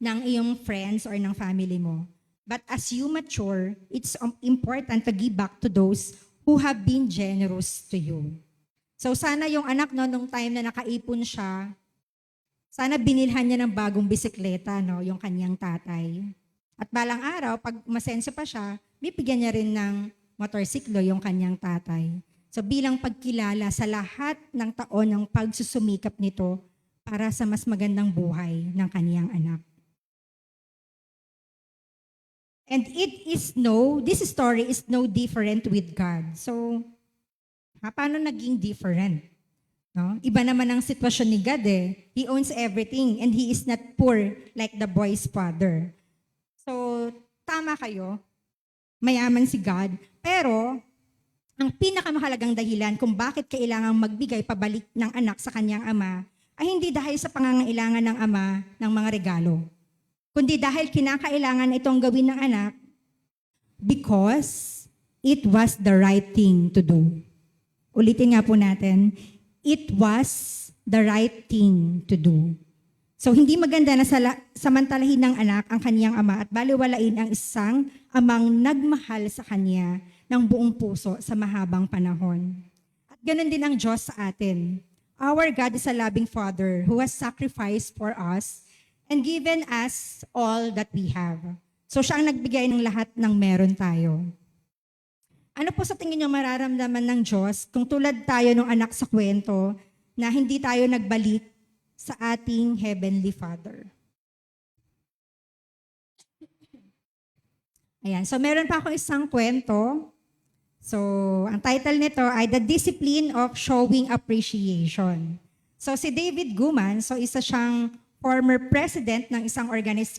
ng iyong friends or ng family mo. But as you mature, it's important to give back to those who have been generous to you. So sana yung anak nung time na nakaipon siya, sana binilhan niya ng bagong bisikleta, yung kanyang tatay. At balang araw, pag masenso pa siya, bibigyan niya rin ng motorsiklo yung kanyang tatay. So bilang pagkilala sa lahat ng taon ng pagsusumikap nito para sa mas magandang buhay ng kaniyang anak. And this story is no different with God. So, paano naging different? No? Iba naman ang sitwasyon ni God eh. He owns everything and He is not poor like the boy's father. So, tama kayo. Mayaman si God. Pero, ang pinakamahalagang dahilan kung bakit kailangang magbigay pabalik ng anak sa kanyang ama ay hindi dahil sa pangangailangan ng ama ng mga regalo, kundi dahil kinakailangan itong gawin ng anak because it was the right thing to do. Ulitin nga po natin, it was the right thing to do. So hindi maganda na samantalahin ng anak ang kaniyang ama at baliwalain ang isang amang nagmahal sa kanya ng buong puso sa mahabang panahon. At ganun din ang Diyos sa atin. Our God is a loving Father who has sacrificed for us and given us all that we have. So siya ang nagbigay ng lahat ng meron tayo. Ano po sa tingin niyo mararamdaman ng Diyos kung tulad tayo ng anak sa kwento na hindi tayo nagbalik sa ating Heavenly Father? Ayan, so meron pa akong isang kwento. So, ang title nito ay The Discipline of Showing Appreciation. So, si David Guman, so isa siyang former president ng isang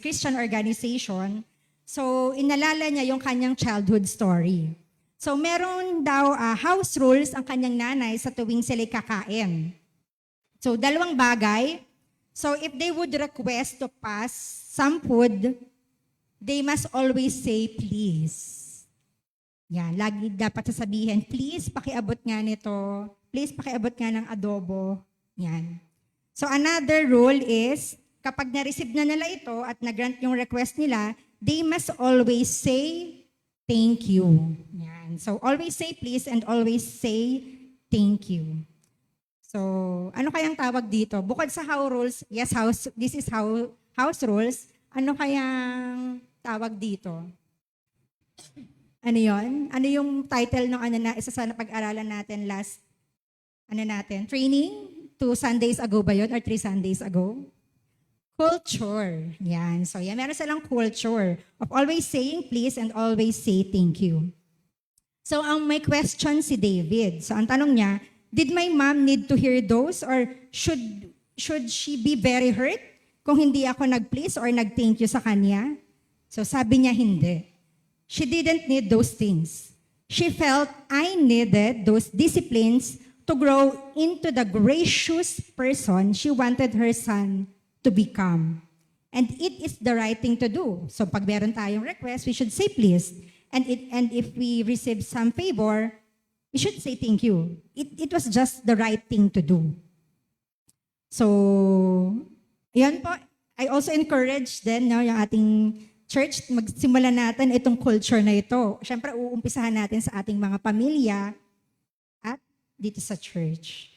Christian organization. So, inalala niya yung kanyang childhood story. So, meron daw house rules ang kanyang nanay sa tuwing sila'y kakain. So, dalawang bagay. So, if they would request to pass some food, they must always say please. Yan, lagi dapat sasabihin, please pakiabot nga nito, please pakiabot nga ng adobo. Yan. So another rule is, kapag na-receive na nila ito at na-grant yung request nila, they must always say thank you. Yan. So always say please and always say thank you. So ano kayang tawag dito? Bukod sa house rules, yes, this is house rules, ano kayang tawag dito? Ano yon? Ano yung title ng isa sa pag-aralan natin last, training? 2 Sundays ago ba yun? Or 3 Sundays ago? Culture. Yan. So yan, meron silang culture of always saying please and always say thank you. So ang may question si David. So ang tanong niya, did my mom need to hear those or should she be very hurt kung hindi ako nag-please or nag-thank you sa kanya? So sabi niya hindi. She didn't need those things. She felt I needed those disciplines to grow into the gracious person she wanted her son to become. And it is the right thing to do. So pag meron tayong request, we should say please. And if we receive some favor, we should say thank you. It was just the right thing to do. So, yan po. I also encourage din yung ating church, magsimula natin itong culture na ito. Siyempre, uumpisahan natin sa ating mga pamilya at dito sa church.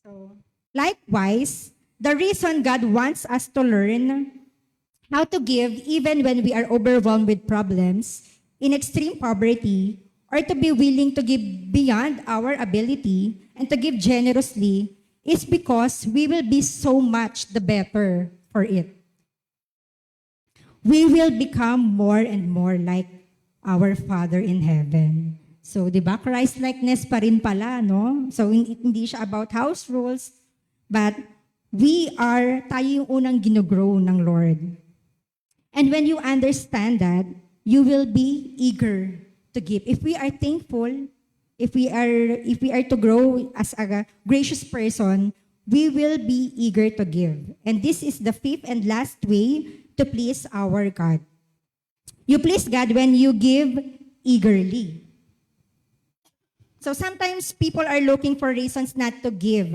So, likewise, the reason God wants us to learn how to give even when we are overwhelmed with problems, in extreme poverty, or to be willing to give beyond our ability and to give generously is because we will be so much the better for it. We will become more and more like our Father in heaven. So, di ba? Christ-likeness pa rin pala, no? So, hindi siya about house rules, but tayo yung unang ginugrow ng Lord. And when you understand that, you will be eager to give. If we are thankful, if we are to grow as a gracious person, we will be eager to give. And this is the 5th and last way to please our God. You please God when you give eagerly. So sometimes people are looking for reasons not to give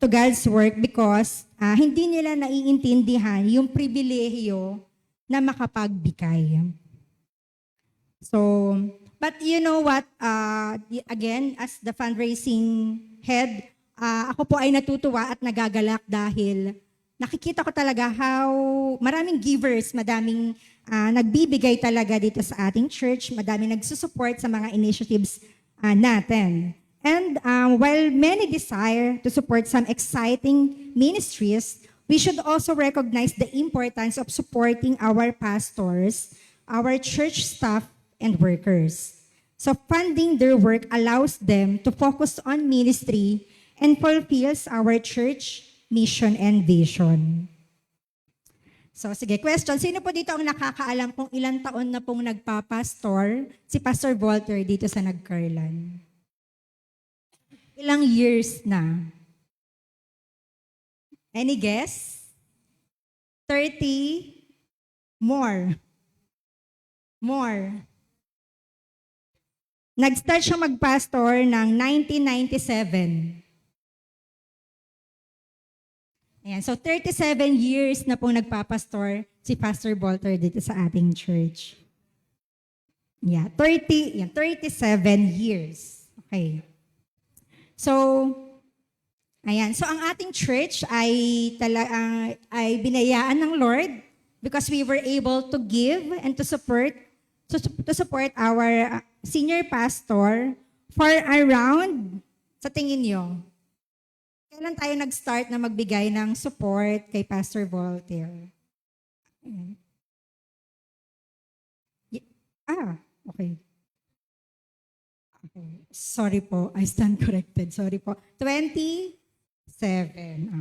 to God's work because hindi nila naiintindihan yung pribilehiyo na makapagbigay. So, but you know what? Again, as the fundraising head, ako po ay natutuwa at nagagalak dahil nakikita ko talaga how maraming givers, madaming nagbibigay talaga dito sa ating church, madaming nagsusupport sa mga initiatives natin. And while many desire to support some exciting ministries, we should also recognize the importance of supporting our pastors, our church staff, and workers. So funding their work allows them to focus on ministry and fulfills our church mission and vision. So sige, question. Sino po dito ang nakakaalam kung ilang taon na pong nagpapastor si Pastor Walter dito sa Nagcarlan? Ilang years na? Any guess? 30? More. Nag-start siya magpastor ng 1997. Ayan, so 37 years na pong nagpapastor si Pastor Walter dito sa ating church. Yeah, 37 years. Okay. So, ayan. So ang ating church ay binayaan ng Lord because we were able to give and to support our senior pastor for around, sa tingin nyo, kailan tayo nag-start na magbigay ng support kay Pastor Walter? Okay. Sorry po, I stand corrected. Sorry po. 27.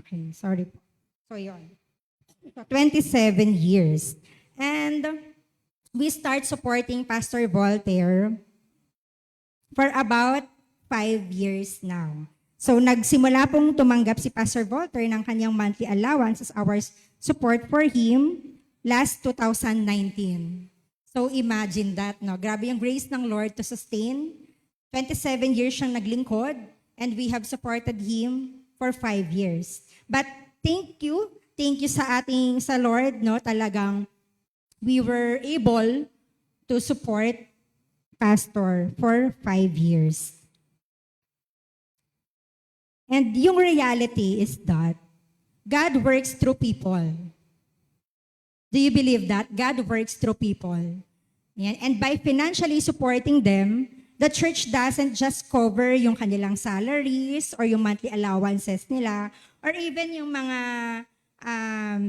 Okay, sorry po. So, yun. 27 years. And we start supporting Pastor Walter for about 5 years now. So, nagsimula pong tumanggap si Pastor Walter ng kanyang monthly allowance as our support for him last 2019. So imagine that, no? Grabe yung grace ng Lord to sustain. 27 years siyang naglingkod and we have supported Him for 5 years. But thank you sa Lord, no? Talagang we were able to support Pastor for 5 years. And yung reality is that God works through people. Do you believe that? God works through people. Yan. And by financially supporting them, the church doesn't just cover yung kanilang salaries or yung monthly allowances nila or even yung mga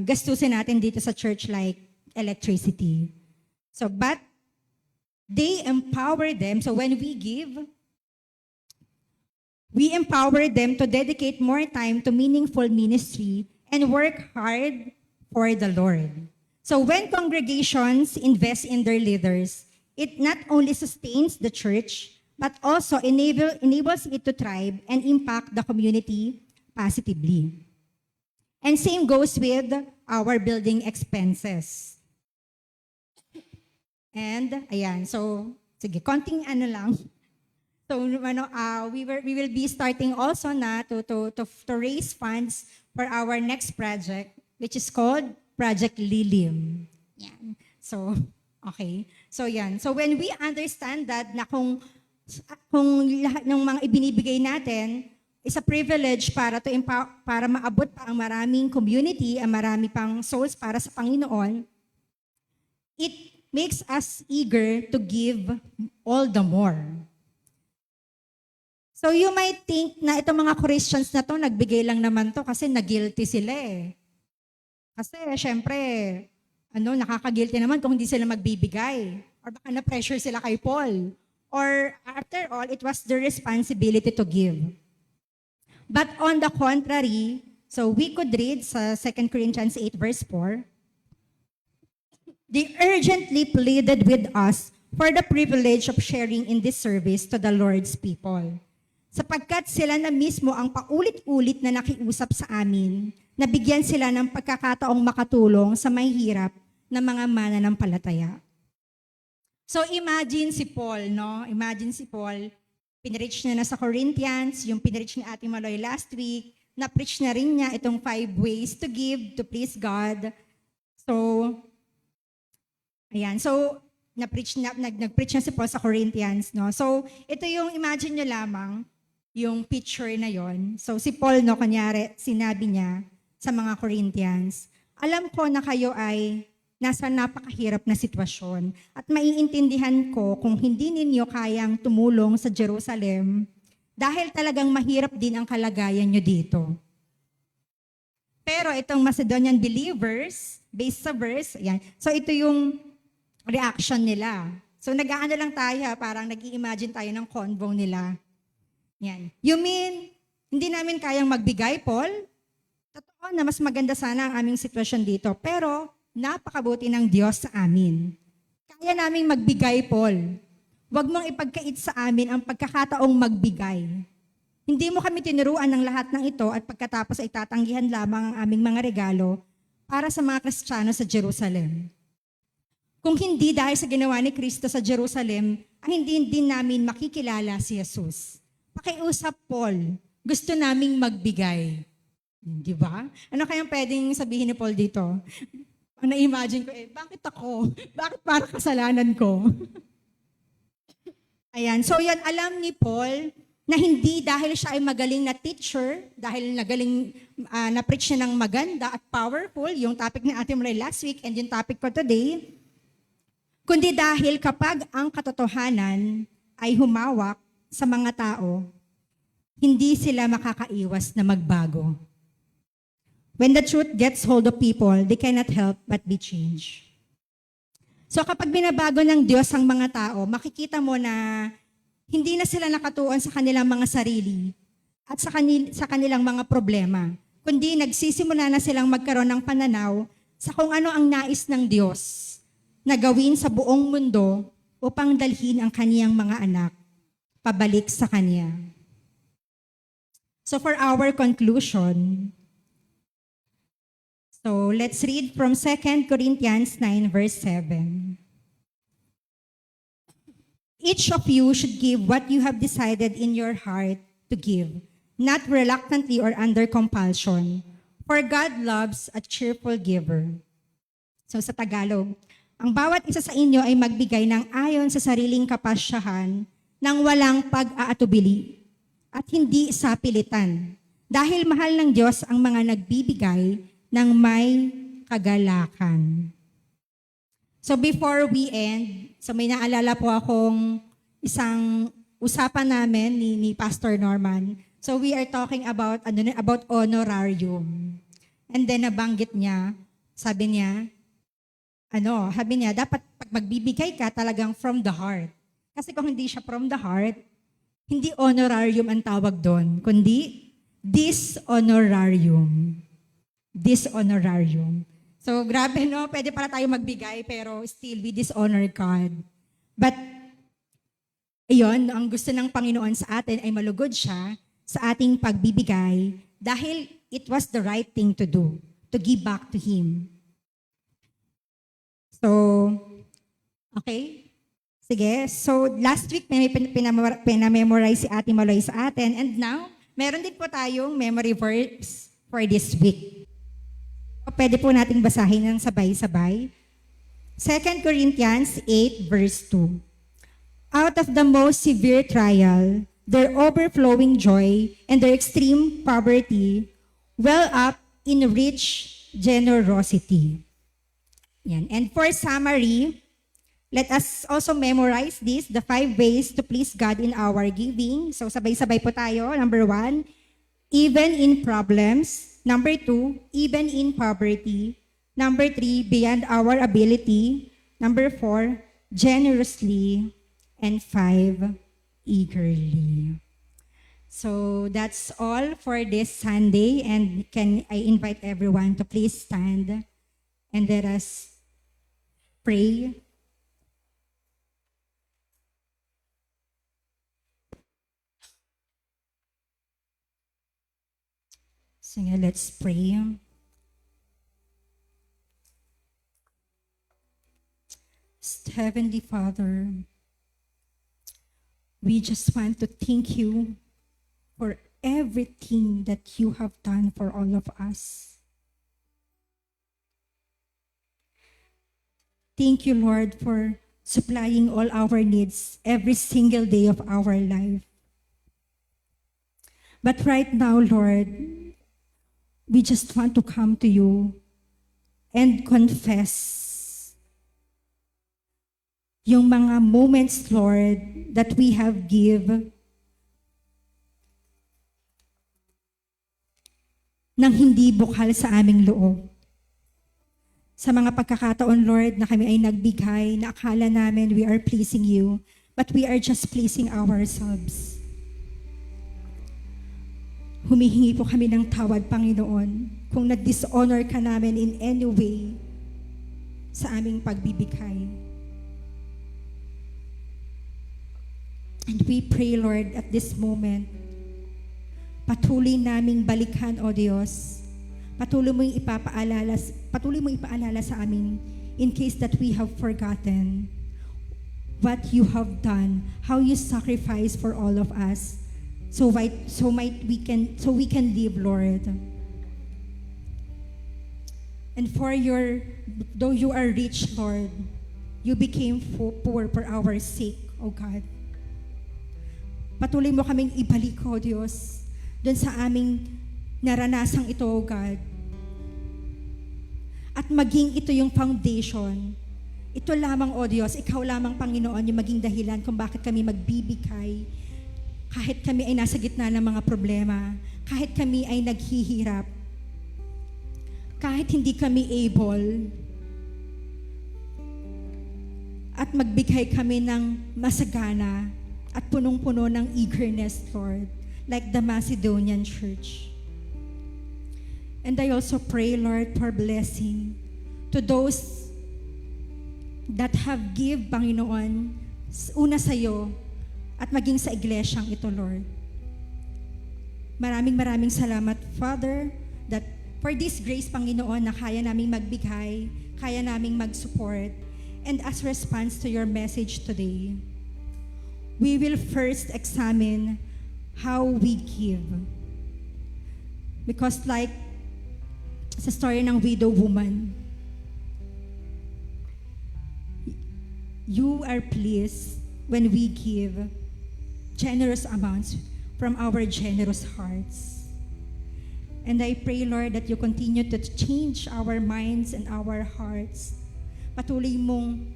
gastusin natin dito sa church like electricity. So, but they empower them. So when we give, we empower them to dedicate more time to meaningful ministry and work hard for the Lord. So when congregations invest in their leaders, it not only sustains the church, but also enables it to thrive and impact the community positively. And same goes with our building expenses. And ayan, so sige, konting ano lang. So we will be starting also na to raise funds for our next project, which is called Project Lilim. Yan. So, okay. So yan. So when we understand that na kung lahat ng mga ibinibigay natin is a privilege para maabot pa ang maraming community, ang marami pang souls para sa Panginoon, it makes us eager to give all the more. So you might think na itong mga Christians na to, nagbigay lang naman to kasi nag-guilty sila eh. Kasi syempre, nakaka-guilty naman kung hindi sila magbibigay. Or baka na-pressure sila kay Paul. Or after all, it was their responsibility to give. But on the contrary, so we could read sa 2 Corinthians 8 verse 4, they urgently pleaded with us for the privilege of sharing in this service to the Lord's people. Sapagkat sila na mismo ang paulit-ulit na nakiusap sa amin, nabigyan sila ng pagkakataong makatulong sa mahihirap na mga mananampalataya. So imagine si Paul, no? Imagine si Paul, pinreach niya na sa Corinthians, yung pinreach ni Ate Maloy last week, na-preach na rin niya itong 5 ways to give, to please God. So, ayan. So, nag-preach na si Paul sa Corinthians, no? So, ito yung imagine nyo lamang, yung picture na yon. So, si Paul, no, kunyari, sinabi niya sa mga Corinthians, alam ko na kayo ay nasa napakahirap na sitwasyon at maiintindihan ko kung hindi ninyo kayang tumulong sa Jerusalem dahil talagang mahirap din ang kalagayan nyo dito. Pero itong Macedonian believers, based sa verse, yan. So ito yung reaction nila. So nag-aano lang tayo, parang nag-i-imagine tayo ng convo nila. Yan. You mean, hindi namin kayang magbigay, Paul? Totoo na mas maganda sana ang aming sitwasyon dito, pero napakabuti ng Diyos sa amin. Kaya naming magbigay, Paul. Huwag mong ipagkait sa amin ang pagkakataong magbigay. Hindi mo kami tinuruan ng lahat ng ito at pagkatapos ay tatanggihan lamang ang aming mga regalo para sa mga Kristiyano sa Jerusalem. Kung hindi dahil sa ginawa ni Kristo sa Jerusalem, ay hindi din namin makikilala si Jesus. Pakiusap, Paul. Gusto naming magbigay. Di ba? Ano kayang pwedeng sabihin ni Paul dito? Na-imagine ko, bakit ako? Bakit para kasalanan ko? Ayan. So yan, alam ni Paul na hindi dahil siya ay magaling na teacher, dahil na-preach siya ng maganda at powerful, yung topic ni Ate Marie last week and yung topic ko today, kundi dahil kapag ang katotohanan ay humawak sa mga tao, hindi sila makakaiwas na magbago. When the truth gets hold of people, they cannot help but be changed. So kapag binabago ng Diyos ang mga tao, makikita mo na hindi na sila nakatuon sa kanilang mga sarili at sa kanilang mga problema, kundi nagsisimula na silang magkaroon ng pananaw sa kung ano ang nais ng Diyos na gawin sa buong mundo upang dalhin ang kaniyang mga anak pabalik sa Kanya. So for our conclusion, so let's read from 2 Corinthians 9 verse 7. Each of you should give what you have decided in your heart to give, not reluctantly or under compulsion, for God loves a cheerful giver. So sa Tagalog, ang bawat isa sa inyo ay magbigay ng ayon sa sariling kapasyahan ng walang pag-aatubili at hindi sa pilitan. Dahil mahal ng Diyos ang mga nagbibigay ng may kagalakan. So before we end, so may naalala po akong isang usapan namin ni Pastor Norman. So we are talking about honorarium. And then nabanggit niya, sabi niya, dapat pag magbibigay ka talagang from the heart. Kasi kung hindi siya from the heart, hindi honorarium ang tawag doon, kundi dishonorarium. Dishonorarium. So grabe no, pwede para tayo magbigay pero still we dishonor God. But ayun, ang gusto ng Panginoon sa atin ay malugod siya sa ating pagbibigay dahil it was the right thing to do, to give back to Him. So, okay? Sige, so last week may pinamemorize si Ate Maloy sa atin and now, meron din po tayong memory verse for this week. Pwede po nating basahin ng sabay-sabay. 2 Corinthians 8 verse 2. Out of the most severe trial, their overflowing joy and their extreme poverty well up in rich generosity. Yan. And for summary, let us also memorize this, the 5 ways to please God in our giving. So sabay-sabay po tayo. Number 1, even in problems. Number 2, even in poverty. Number 3, beyond our ability. Number 4, generously. And 5, eagerly. So that's all for this Sunday. And can I invite everyone to please stand and let us pray. So let's pray. Heavenly Father, we just want to thank you for everything that you have done for all of us. Thank you, Lord, for supplying all our needs every single day of our life. But right now, Lord, we just want to come to you and confess yung mga moments, Lord, that we have give nang hindi bukal sa aming loob. Sa mga pagkakataon, Lord, na kami ay nagbigay, na akala namin we are pleasing you, but we are just pleasing ourselves. Humihingi po kami ng tawad, Panginoon, kung nag-dishonor ka namin in any way sa aming pagbibigay. And we pray, Lord, at this moment, patuloy naming balikan, O Diyos. Patuloy mong ipaalala sa amin in case that we have forgotten what you have done, how you sacrificed for all of us, so we can live, Lord. And though you are rich, Lord, you became poor for our sake, O God. Patuloy mo kaming ibalik, O Diyos, doon sa aming naranasang ito, O God. At maging ito yung foundation. Ito lamang, O Diyos, ikaw lamang, Panginoon, yung maging dahilan kung bakit kami magbibigay. Kahit kami ay nasa gitna ng mga problema, kahit kami ay naghihirap, kahit hindi kami able, at magbigay kami ng masagana at punong-puno ng eagerness, Lord, like the Macedonian church. And I also pray, Lord, for blessing to those that have give, Panginoon, una sa iyo at maging sa iglesyang ito, Lord. Maraming salamat, Father, that for this grace, Panginoon, na kaya naming magbigay, kaya naming mag-support, and as response to your message today, we will first examine how we give. Because like sa story ng widow woman, you are pleased when we give generous amounts from our generous hearts. And I pray, Lord, that you continue to change our minds and our hearts. Patuloy mong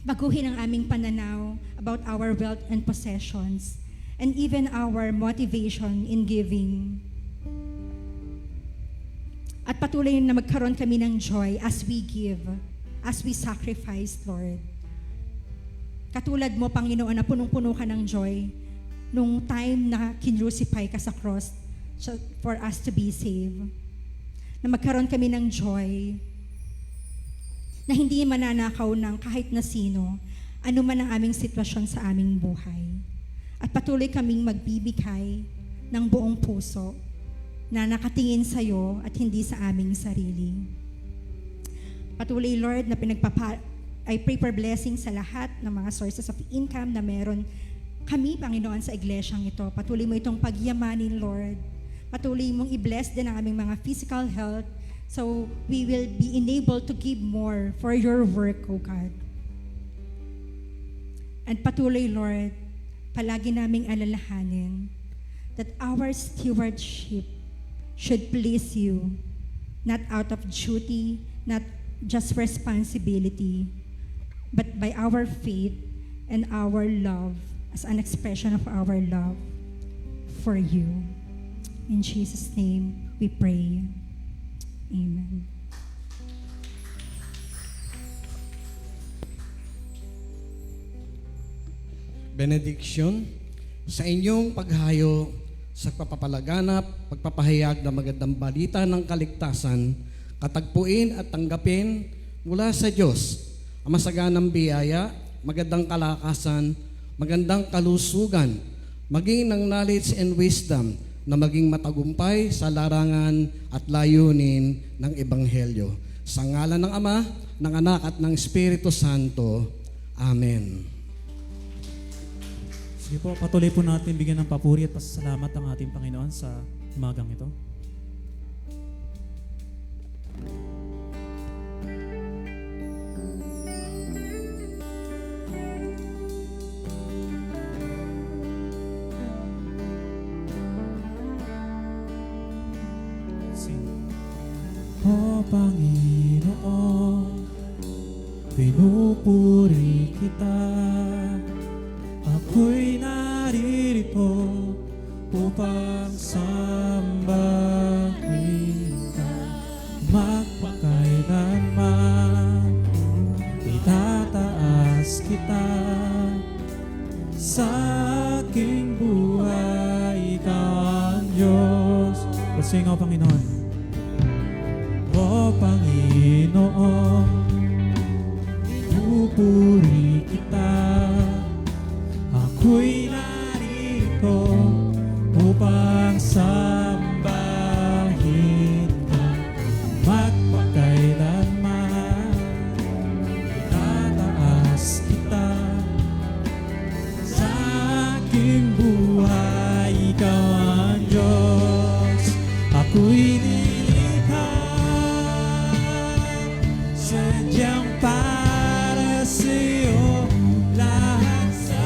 baguhin ang aming pananaw about our wealth and possessions, and even our motivation in giving. At patuloy na magkaroon kami ng joy as we give, as we sacrifice, Lord. Katulad mo, Panginoon, na punong-puno ka ng joy nung time na kinrucify ka sa cross for us to be saved. Na magkaroon kami ng joy na hindi mananakaw ng kahit na sino, ano man ang aming sitwasyon sa aming buhay. At patuloy kaming magbibigay ng buong puso na nakatingin sa iyo at hindi sa aming sarili. Patuloy, Lord, na I pray for blessing sa lahat ng mga sources of income na meron kami, Panginoon, sa iglesyang ito. Patuloy mo itong pagyamanin, Lord. Patuloy mong i-bless din ang aming mga physical health, so we will be enabled to give more for your work, O God. And patuloy, Lord, palagi naming alalahanin that our stewardship should please you, not out of duty, not just responsibility, but by our faith and our love as an expression of our love for you. In Jesus' name we pray. Amen. Benediction sa inyong paghayo sa pagpapalaganap, pagpapahayag ng magandang balita ng kaligtasan, katagpuin at tanggapin mula sa Diyos ang masaganang biyaya, magandang kalakasan, magandang kalusugan, maging ng knowledge and wisdom na maging matagumpay sa larangan at layunin ng Ebanghelyo. Sa ngalan ng Ama, ng Anak at ng Espiritu Santo. Amen. Sige po, patuloy po natin bigyan ng papuri at pasasalamat ang ating Panginoon sa umagang ito. O Panginoon, pinupuri kita. Ako'y naririto upang sambahin ka. Magpakailanman itataas kita. Sa aking buhay, ikaw ang Diyos. Let's sing, O Panginoon. O Panginoon, pinupuri kita. Ako'y narito upang sambahin ka. Magpakailanman itataas kita. Sa aking buhay, ikaw ang Diyos. Ako'y sadyang para sa'yo, lahat sa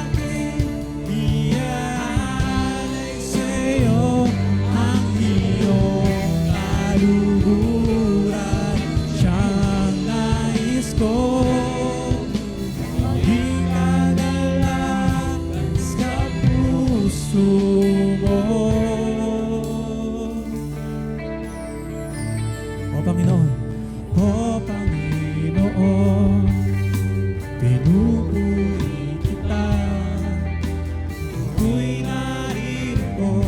akin iaalay sa'yo ang iyong kaluhuran. Siyang nais ko, maging kadalakan sa puso mo. O Panginoon, O Panginoon, pinupuri kita. Ako'y narito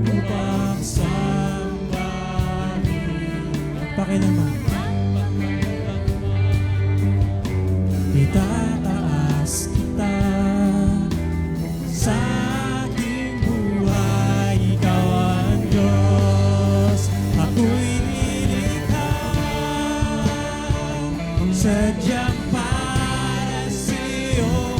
upang sambahin. Magpakailanman itataas kita. Sa aking buhay, ikaw ang Diyos. Ako'y sadyang para sa'yo,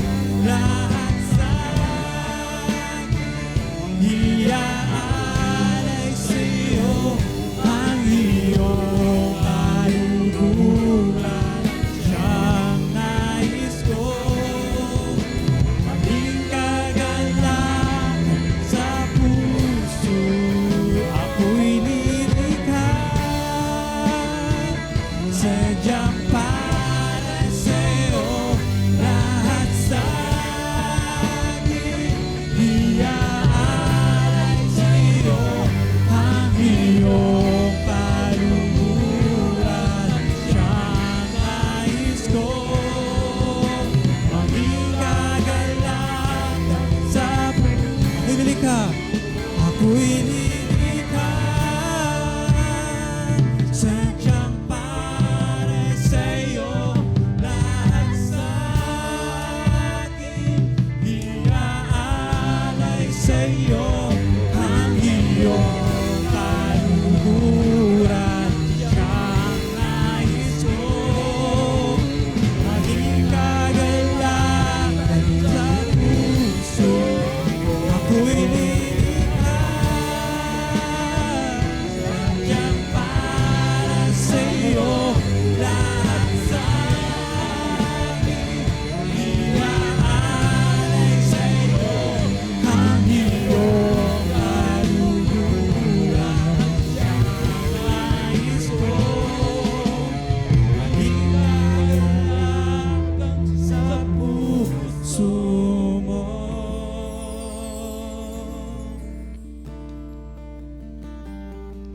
sadyang para sa'yo, lahat sa akin, iaalay sa'yo ang iyong kaluluran. Siyang nais ko, maging kagalak sa nilikha. Ako'y nilikha, sadyang para sa'yo, lahat sa akin, iaalay sa'yo ang iyong kaluluran. Siyang nais ko, maging kagalakan sa puso. Ako'y nilikha, sadyang para sa'yo, lahat sa akin, iaalay sa'yo ang iyong kaluluran. Siyang nais ko, maging kagalakan sa puso mo.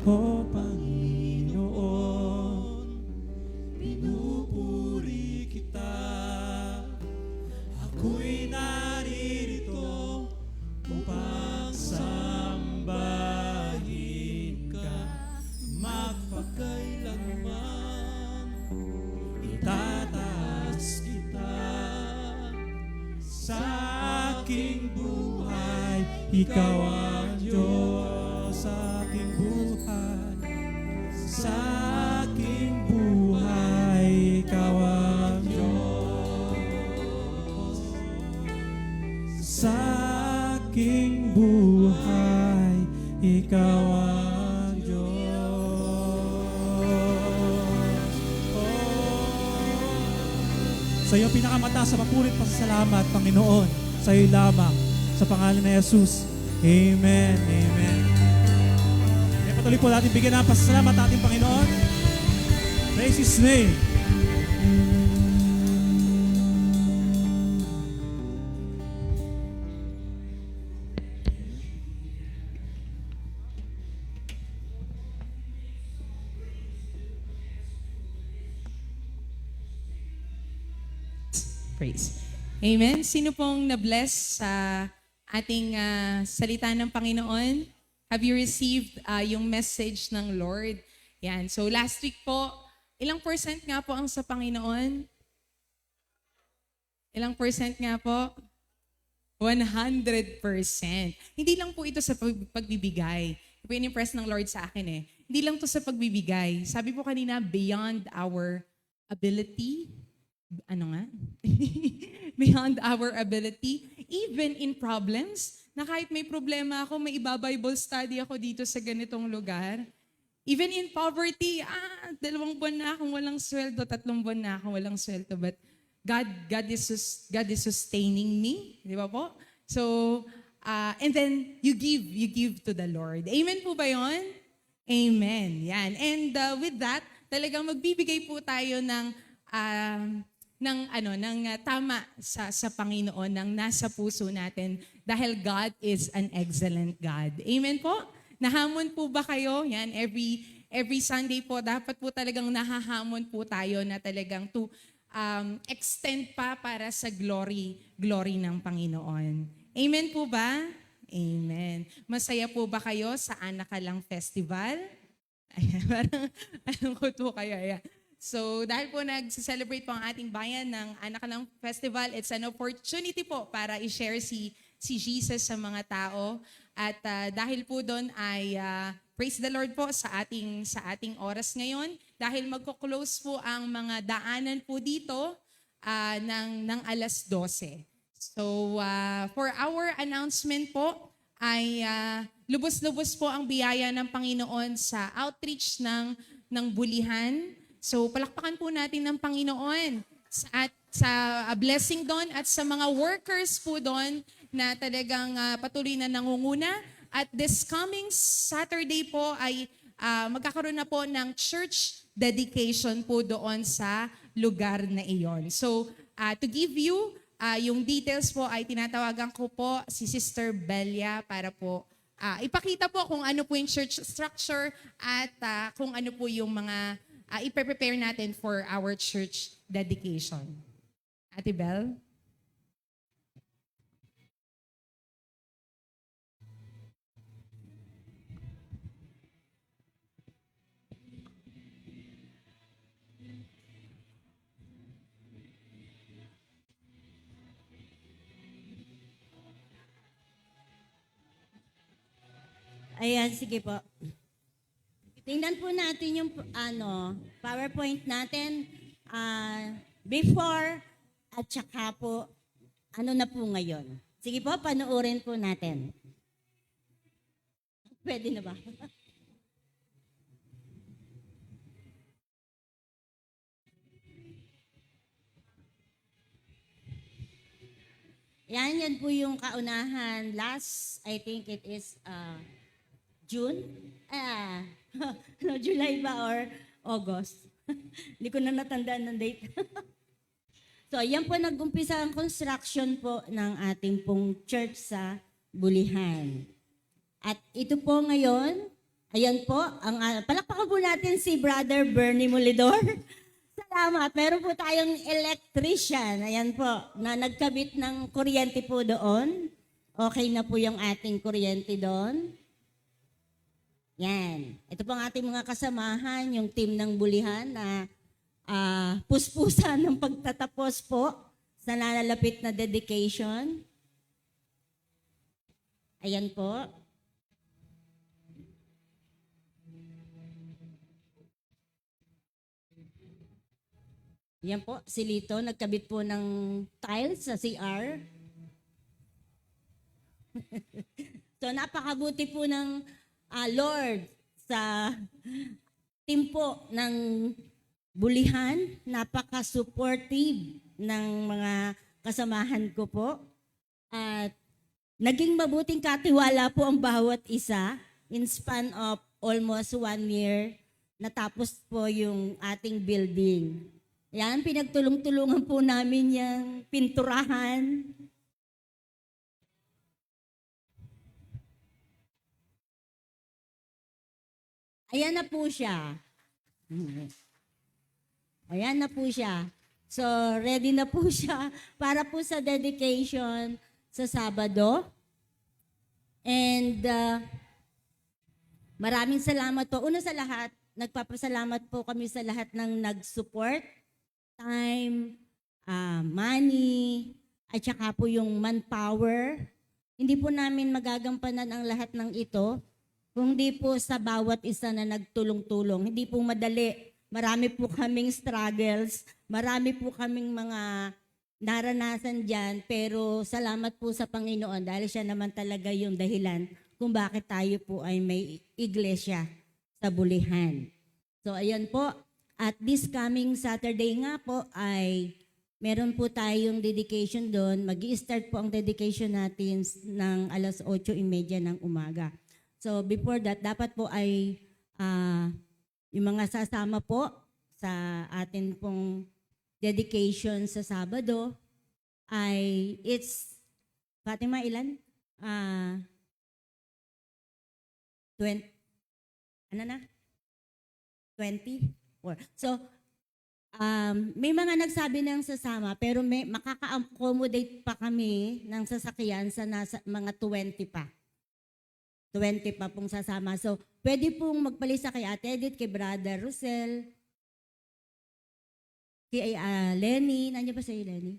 O Panginoon, pinupuri kita. Ako'y naririto upang sambahin ka. Magpakailanman itataas kita sa aking buhay. Ikaw ang Diyos sa aking buhay. Sa aking buhay, ikaw ang Diyos. Sa aking buhay, ikaw ang Diyos. Sa iyo pinakamataas sa papurit pasasalamat, Panginoon. Sa iyo lamang, sa pangalan ni Jesus. Amen. Amen. Kaya patuloy po natin bigyan ng pasasalamat ating Panginoon. Praise His name. Praise. Amen. Sino pong na-bless sa ating salita ng Panginoon? Have you received yung message ng Lord? Yan. So last week po, ilang percent nga po ang sa Panginoon? Ilang percent nga po? 100%. Hindi lang po ito sa pagbibigay. Ito po in-impress ng Lord sa akin eh. Hindi lang to sa pagbibigay. Sabi po kanina, beyond our ability. Ano nga? Beyond our ability. Even in problems, na kahit may problema ako, may iba-Bible study ako dito sa ganitong lugar. Even in poverty, 2 buwan na akong walang sweldo, 3 buwan na akong walang sweldo. But God is sustaining me. Di ba po? So, and then you give to the Lord. Amen po ba yun? Amen. Yan. And with that, talagang magbibigay po tayo ng tama sa Panginoon, ng nasa puso natin, dahil God is an excellent God. Amen po? Nahamon po ba kayo? Yan, every Sunday po, dapat po talagang nahahamon po tayo na talagang to extend pa para sa glory ng Panginoon. Amen po ba? Amen. Masaya po ba kayo sa Anak Ka Lang Festival? Ayan, parang alungkot po kayo. Ayan. So dahil po nag-celebrate po ang ating bayan ng Anak Ka Lang Festival, it's an opportunity po para i-share si Jesus sa mga tao. At dahil po doon ay praise the Lord po sa ating oras ngayon. Dahil magko-close po ang mga daanan po dito ng alas 12. So for our announcement po ay lubos-lubos po ang biyaya ng Panginoon sa outreach ng Bulihan. So palakpakan po natin ng Panginoon sa blessing doon at sa mga workers po doon na talagang patuloy na nangunguna. At this coming Saturday po ay magkakaroon na po ng church dedication po doon sa lugar na iyon. So, to give you yung details po ay tinatawagan ko po si Sister Belia para po ipakita po kung ano po yung church structure at kung ano po yung mga i-prepare natin for our church dedication. Ate Bel? Ayan, sige po. Tingnan po natin yung PowerPoint natin before at saka po ano na po ngayon. Sige po, panoorin po natin. Pwede na ba? Yan po yung kaunahan. Last, I think it is June? No, July ba or August? Hindi ko na natandaan ng date. So, yan po nag-umpisa ang construction po ng ating pong church sa Bulihan. At ito po ngayon, ayan po, palakpakan po natin si Brother Bernie Molidor. Salamat. Meron po tayong electrician, ayan po, na nagkabit ng kuryente po doon. Okay na po yung ating kuryente doon. Yan. Ito po ang ating mga kasamahan, yung team ng Bulihan na puspusan ng pagtatapos po sa nalalapit na dedication. Ayan po. Yan po, si Lito, nagkabit po ng tiles sa CR. So napakabuti po ng Lord sa team po ng Bulihan, napaka-supportive ng mga kasamahan ko po. At naging mabuting katiwala po ang bawat isa in span of almost 1 year natapos po yung ating building. Yan, pinagtulong-tulungan po namin yung pinturahan. Ayan na po siya. Ayan na po siya. So, ready na po siya para po sa dedication sa Sabado. And maraming salamat po. Una sa lahat, nagpapasalamat po kami sa lahat ng nag-support, time, money, at saka po yung manpower. Hindi po namin magagampanan ang lahat ng ito kung di po sa bawat isa na nagtulong-tulong. Hindi po madali. Marami po kaming struggles, marami po kaming mga naranasan dyan, pero salamat po sa Panginoon dahil siya naman talaga yung dahilan kung bakit tayo po ay may iglesia sa Bulihan. So ayan po, at this coming Saturday nga po ay meron po tayong dedication doon. Mag-i-start po ang dedication natin ng 8:30 ng umaga. So before that, dapat po ay yung mga sasama po sa atin pong dedication sa Sabado ay it's, Fatima, ilan? 20, ano na? 24. So, may mga nagsabi ng sasama pero may makaka-accommodate pa kami ng sasakyan sa nasa, mga 20 pa. 20 pa pong sasama. So, pwede pong magpalisa kay Ate Edith, kay Brother Rosel, kay Lenny. Nandiyan ba si Lenny?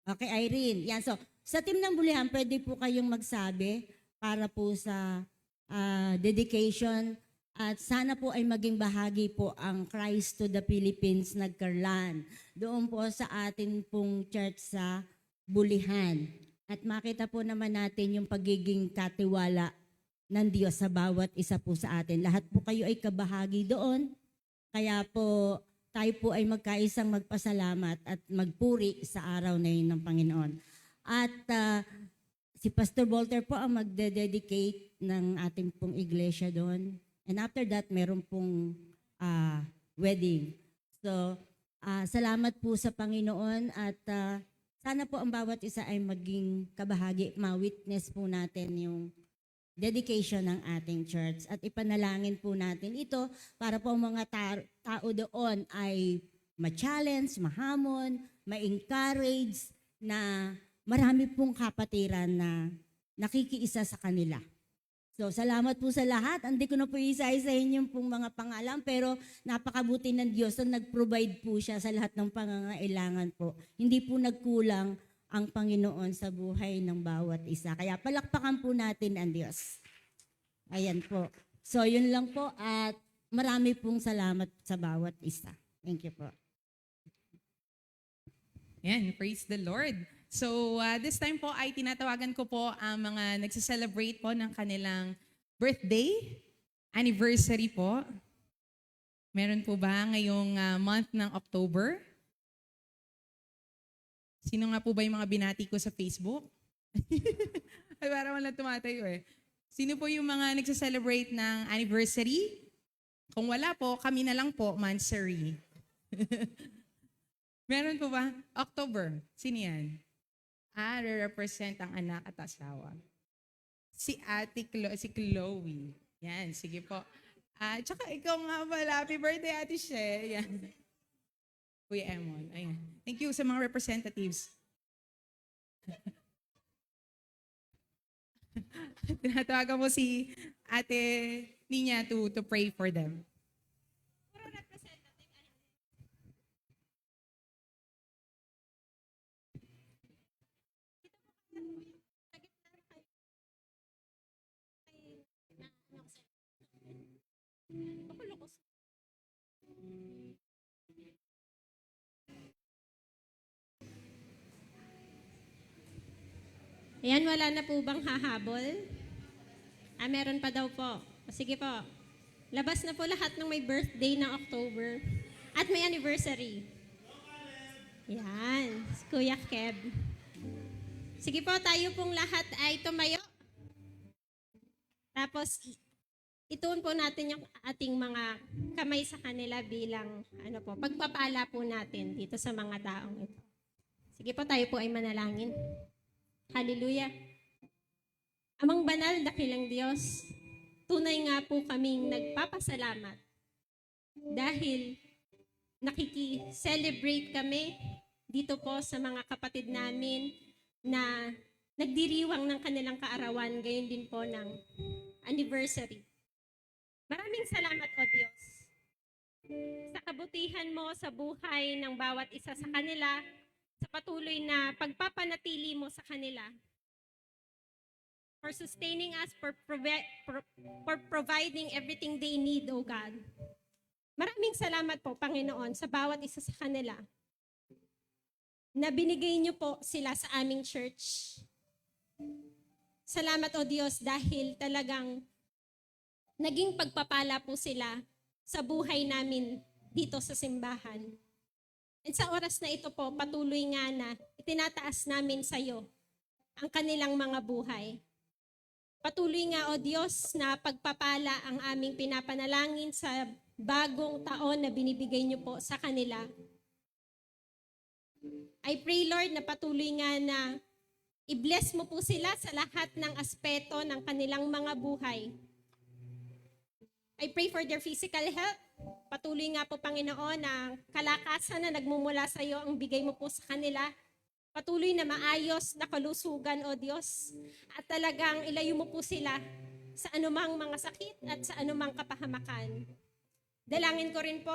Okay, Irene. Yan. So, sa team ng Bulihan, pwede po kayong magsabi para po sa dedication at sana po ay maging bahagi po ang Christ to the Philippines nagkarlan. Doon po sa atin pong church sa Bulihan. At makita po naman natin yung pagiging katiwala ng Diyos sa bawat isa po sa atin. Lahat po kayo ay kabahagi doon. Kaya po tayo po ay magkaisang magpasalamat at magpuri sa araw na yun ng Panginoon. At si Pastor Walter po ang magde-dedicate ng ating pong iglesia doon. And after that, meron pong wedding. So, salamat po sa Panginoon at sana po ang bawat isa ay maging kabahagi, ma-witness po natin yung dedication ng ating church. At ipanalangin po natin ito para po ang mga tao doon ay ma-challenge, mahamon, ma-encourage na marami pong kapatiran na nakikiisa sa kanila. So, salamat po sa lahat. Hindi ko na po isa-isahin yung pong mga pangalan, pero napakabuti ng Diyos na nag-provide po siya sa lahat ng pangangailangan po. Hindi po nagkulang ang Panginoon sa buhay ng bawat isa. Kaya palakpakan po natin ang Diyos. Ayan po. So, yun lang po at marami pong salamat sa bawat isa. Thank you po. Yan, praise the Lord. So, this time po ay tinatawagan ko po ang mga nagse-celebrate po ng kanilang birthday, anniversary po. Meron po ba ngayong month ng October? Sino nga po ba yung mga binati ko sa Facebook? Ay, parang wala tumatayo eh. Sino po yung mga nagse-celebrate ng anniversary? Kung wala po, kami na lang po, Mansari. Meron po ba? October. Sino yan? Re-represent ang anak at asawa. Si si Chloe. Yan, sige po. Tsaka ikaw nga pala. Happy birthday, Ate She. Yan. Kuya Emon. Ayan. Thank you sa mga representatives. Tinatawagan mo si Ate Nina to pray for them. Ayan, wala na po bang hahabol? Meron pa daw po. Sige po. Labas na po lahat ng may birthday ng October. At may anniversary. Yan. Si Kuya Keb. Sige po, tayo pong lahat ay tumayo. Tapos, ituon po natin yung ating mga kamay sa kanila bilang pagpapala po natin dito sa mga taong ito. Sige po, tayo po ay manalangin. Hallelujah. Amang banal, dakilang Diyos, tunay nga po kaming nagpapasalamat dahil nakiki-celebrate kami dito po sa mga kapatid namin na nagdiriwang ng kanilang kaarawan, gayon din po ng anniversary. Maraming salamat o Diyos sa kabutihan mo sa buhay ng bawat isa sa kanila, sa patuloy na pagpapanatili mo sa kanila, for sustaining us, for providing everything they need, O God. Maraming salamat po, Panginoon, sa bawat isa sa kanila na binigay niyo po sila sa aming church. Salamat, O Diyos, dahil talagang naging pagpapala po sila sa buhay namin dito sa simbahan. At sa oras na ito po, patuloy nga na itinataas namin sa iyo ang kanilang mga buhay. Patuloy nga, O Diyos, na pagpapala ang aming pinapanalangin sa bagong taon na binibigay niyo po sa kanila. I pray, Lord, na patuloy nga na i-bless mo po sila sa lahat ng aspeto ng kanilang mga buhay. I pray for their physical health. Patuloy nga po, Panginoon, na kalakasan na nagmumula sa iyo ang bigay mo po sa kanila. Patuloy na maayos na kalusugan, O Diyos. At talagang ilayo mo po sila sa anumang mga sakit at sa anumang kapahamakan. Dalangin ko rin po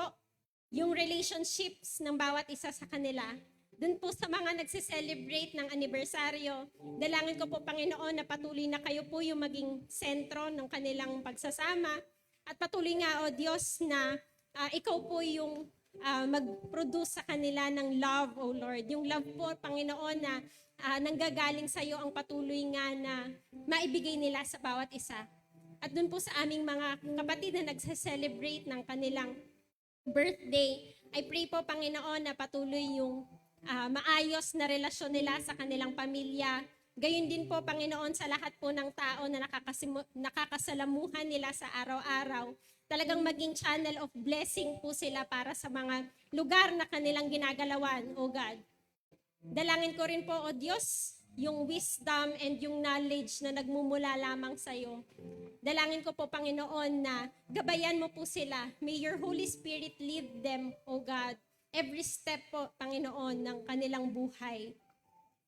yung relationships ng bawat isa sa kanila. Doon po sa mga nagse-celebrate ng anibersaryo, dalangin ko po, Panginoon, na patuloy na kayo po yung maging sentro ng kanilang pagsasama. At patuloy nga, O Diyos, na ikaw po yung mag-produce sa kanila ng love, O Lord. Yung love po, Panginoon, na nanggagaling sa iyo ang patuloy nga na maibigay nila sa bawat isa. At dun po sa aming mga kapatid na nagse-celebrate ng kanilang birthday, I pray po, Panginoon, na patuloy yung maayos na relasyon nila sa kanilang pamilya, gayon din po, Panginoon, sa lahat po ng tao na nakakasalamuhan nila sa araw-araw. Talagang maging channel of blessing po sila para sa mga lugar na kanilang ginagalawan, O God. Dalangin ko rin po, O Diyos, yung wisdom and yung knowledge na nagmumula lamang sa iyo. Dalangin ko po, Panginoon, na gabayan mo po sila. May your Holy Spirit lead them, O God, every step po, Panginoon, ng kanilang buhay.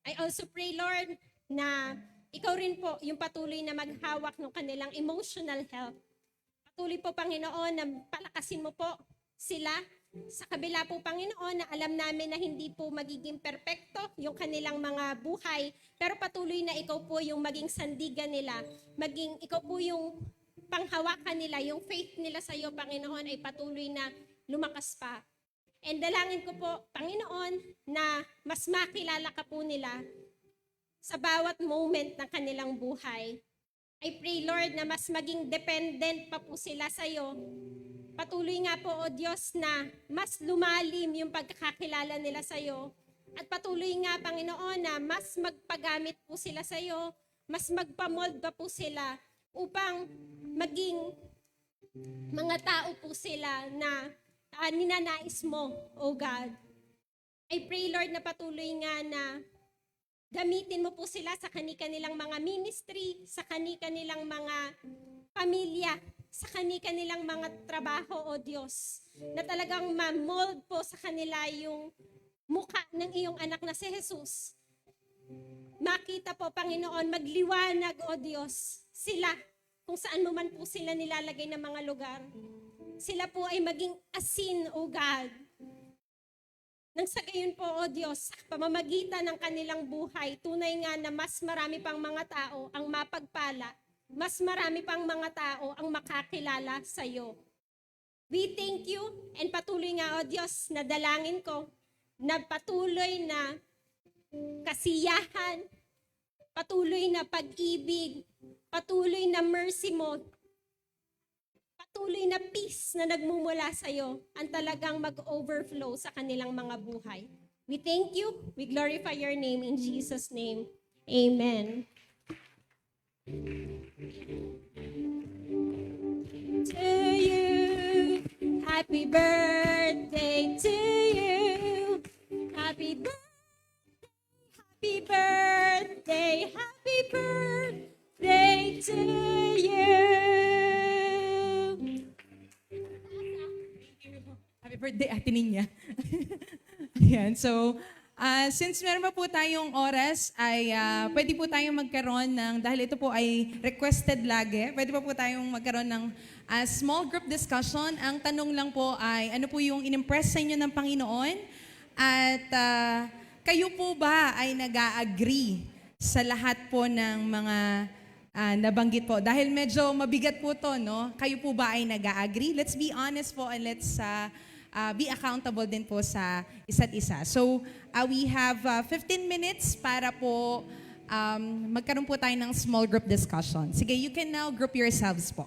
I also pray, Lord, na ikaw rin po yung patuloy na maghawak ng kanilang emotional health. Patuloy po, Panginoon, na palakasin mo po sila sa kabila po, Panginoon, na alam namin na hindi po magiging perpekto yung kanilang mga buhay, pero patuloy na ikaw po yung maging sandigan nila, ikaw po yung panghawakan nila, yung faith nila sa iyo, Panginoon, ay patuloy na lumakas pa. And dalangin ko po, Panginoon, na mas makilala ka po nila sa bawat moment ng kanilang buhay. I pray, Lord, na mas maging dependent pa po sila sa iyo. Patuloy nga po, O Diyos, na mas lumalim yung pagkakakilala nila sa iyo. At patuloy nga, Panginoon, na mas magpagamit po sila sa iyo, mas magpamold pa po sila upang maging mga tao po sila na ninanais mo, O God. I pray, Lord, na patuloy nga na gamitin mo po sila sa kanilang mga ministry, sa kanilang mga pamilya, sa kanilang mga trabaho, O Diyos, na talagang ma-mold po sa kanila yung mukha ng iyong anak na si Jesus. Makita po, Panginoon, magliwanag, O Diyos, sila, kung saan mo man po sila nilalagay ng mga lugar. Sila po ay maging asin, O God. Nang sa gayon po, O Diyos, sa pamamagitan ng kanilang buhay, tunay nga na mas marami pang mga tao ang mapagpala, mas marami pang mga tao ang makakilala sa iyo. We thank you and patuloy nga, O Diyos, na dalangin ko na patuloy na kasiyahan, patuloy na pag-ibig, patuloy na mercy mo, patuloy na peace na nagmumula sa iyo ang talagang mag-overflow sa kanilang mga buhay. We thank you, we glorify your name in Jesus' name. Amen. To you, happy birthday to you. Happy birthday, happy birthday to you. Happy birthday, Ate Ninya. Ayan, so, since meron pa po tayong oras, ay pwede po tayong magkaroon ng, dahil ito po ay requested lagi, pwede pa po tayong magkaroon ng small group discussion. Ang tanong lang po ay, ano po yung inimpress sa inyo ng Panginoon? At kayo po ba ay nag-a-agree sa lahat po ng mga nabanggit po? Dahil medyo mabigat po to, no? Kayo po ba ay nag-a-agree? Let's be honest po and let's be accountable din po sa isa't isa. So, we have 15 minutes para po magkaroon po tayo ng small group discussion. Sige, you can now group yourselves po.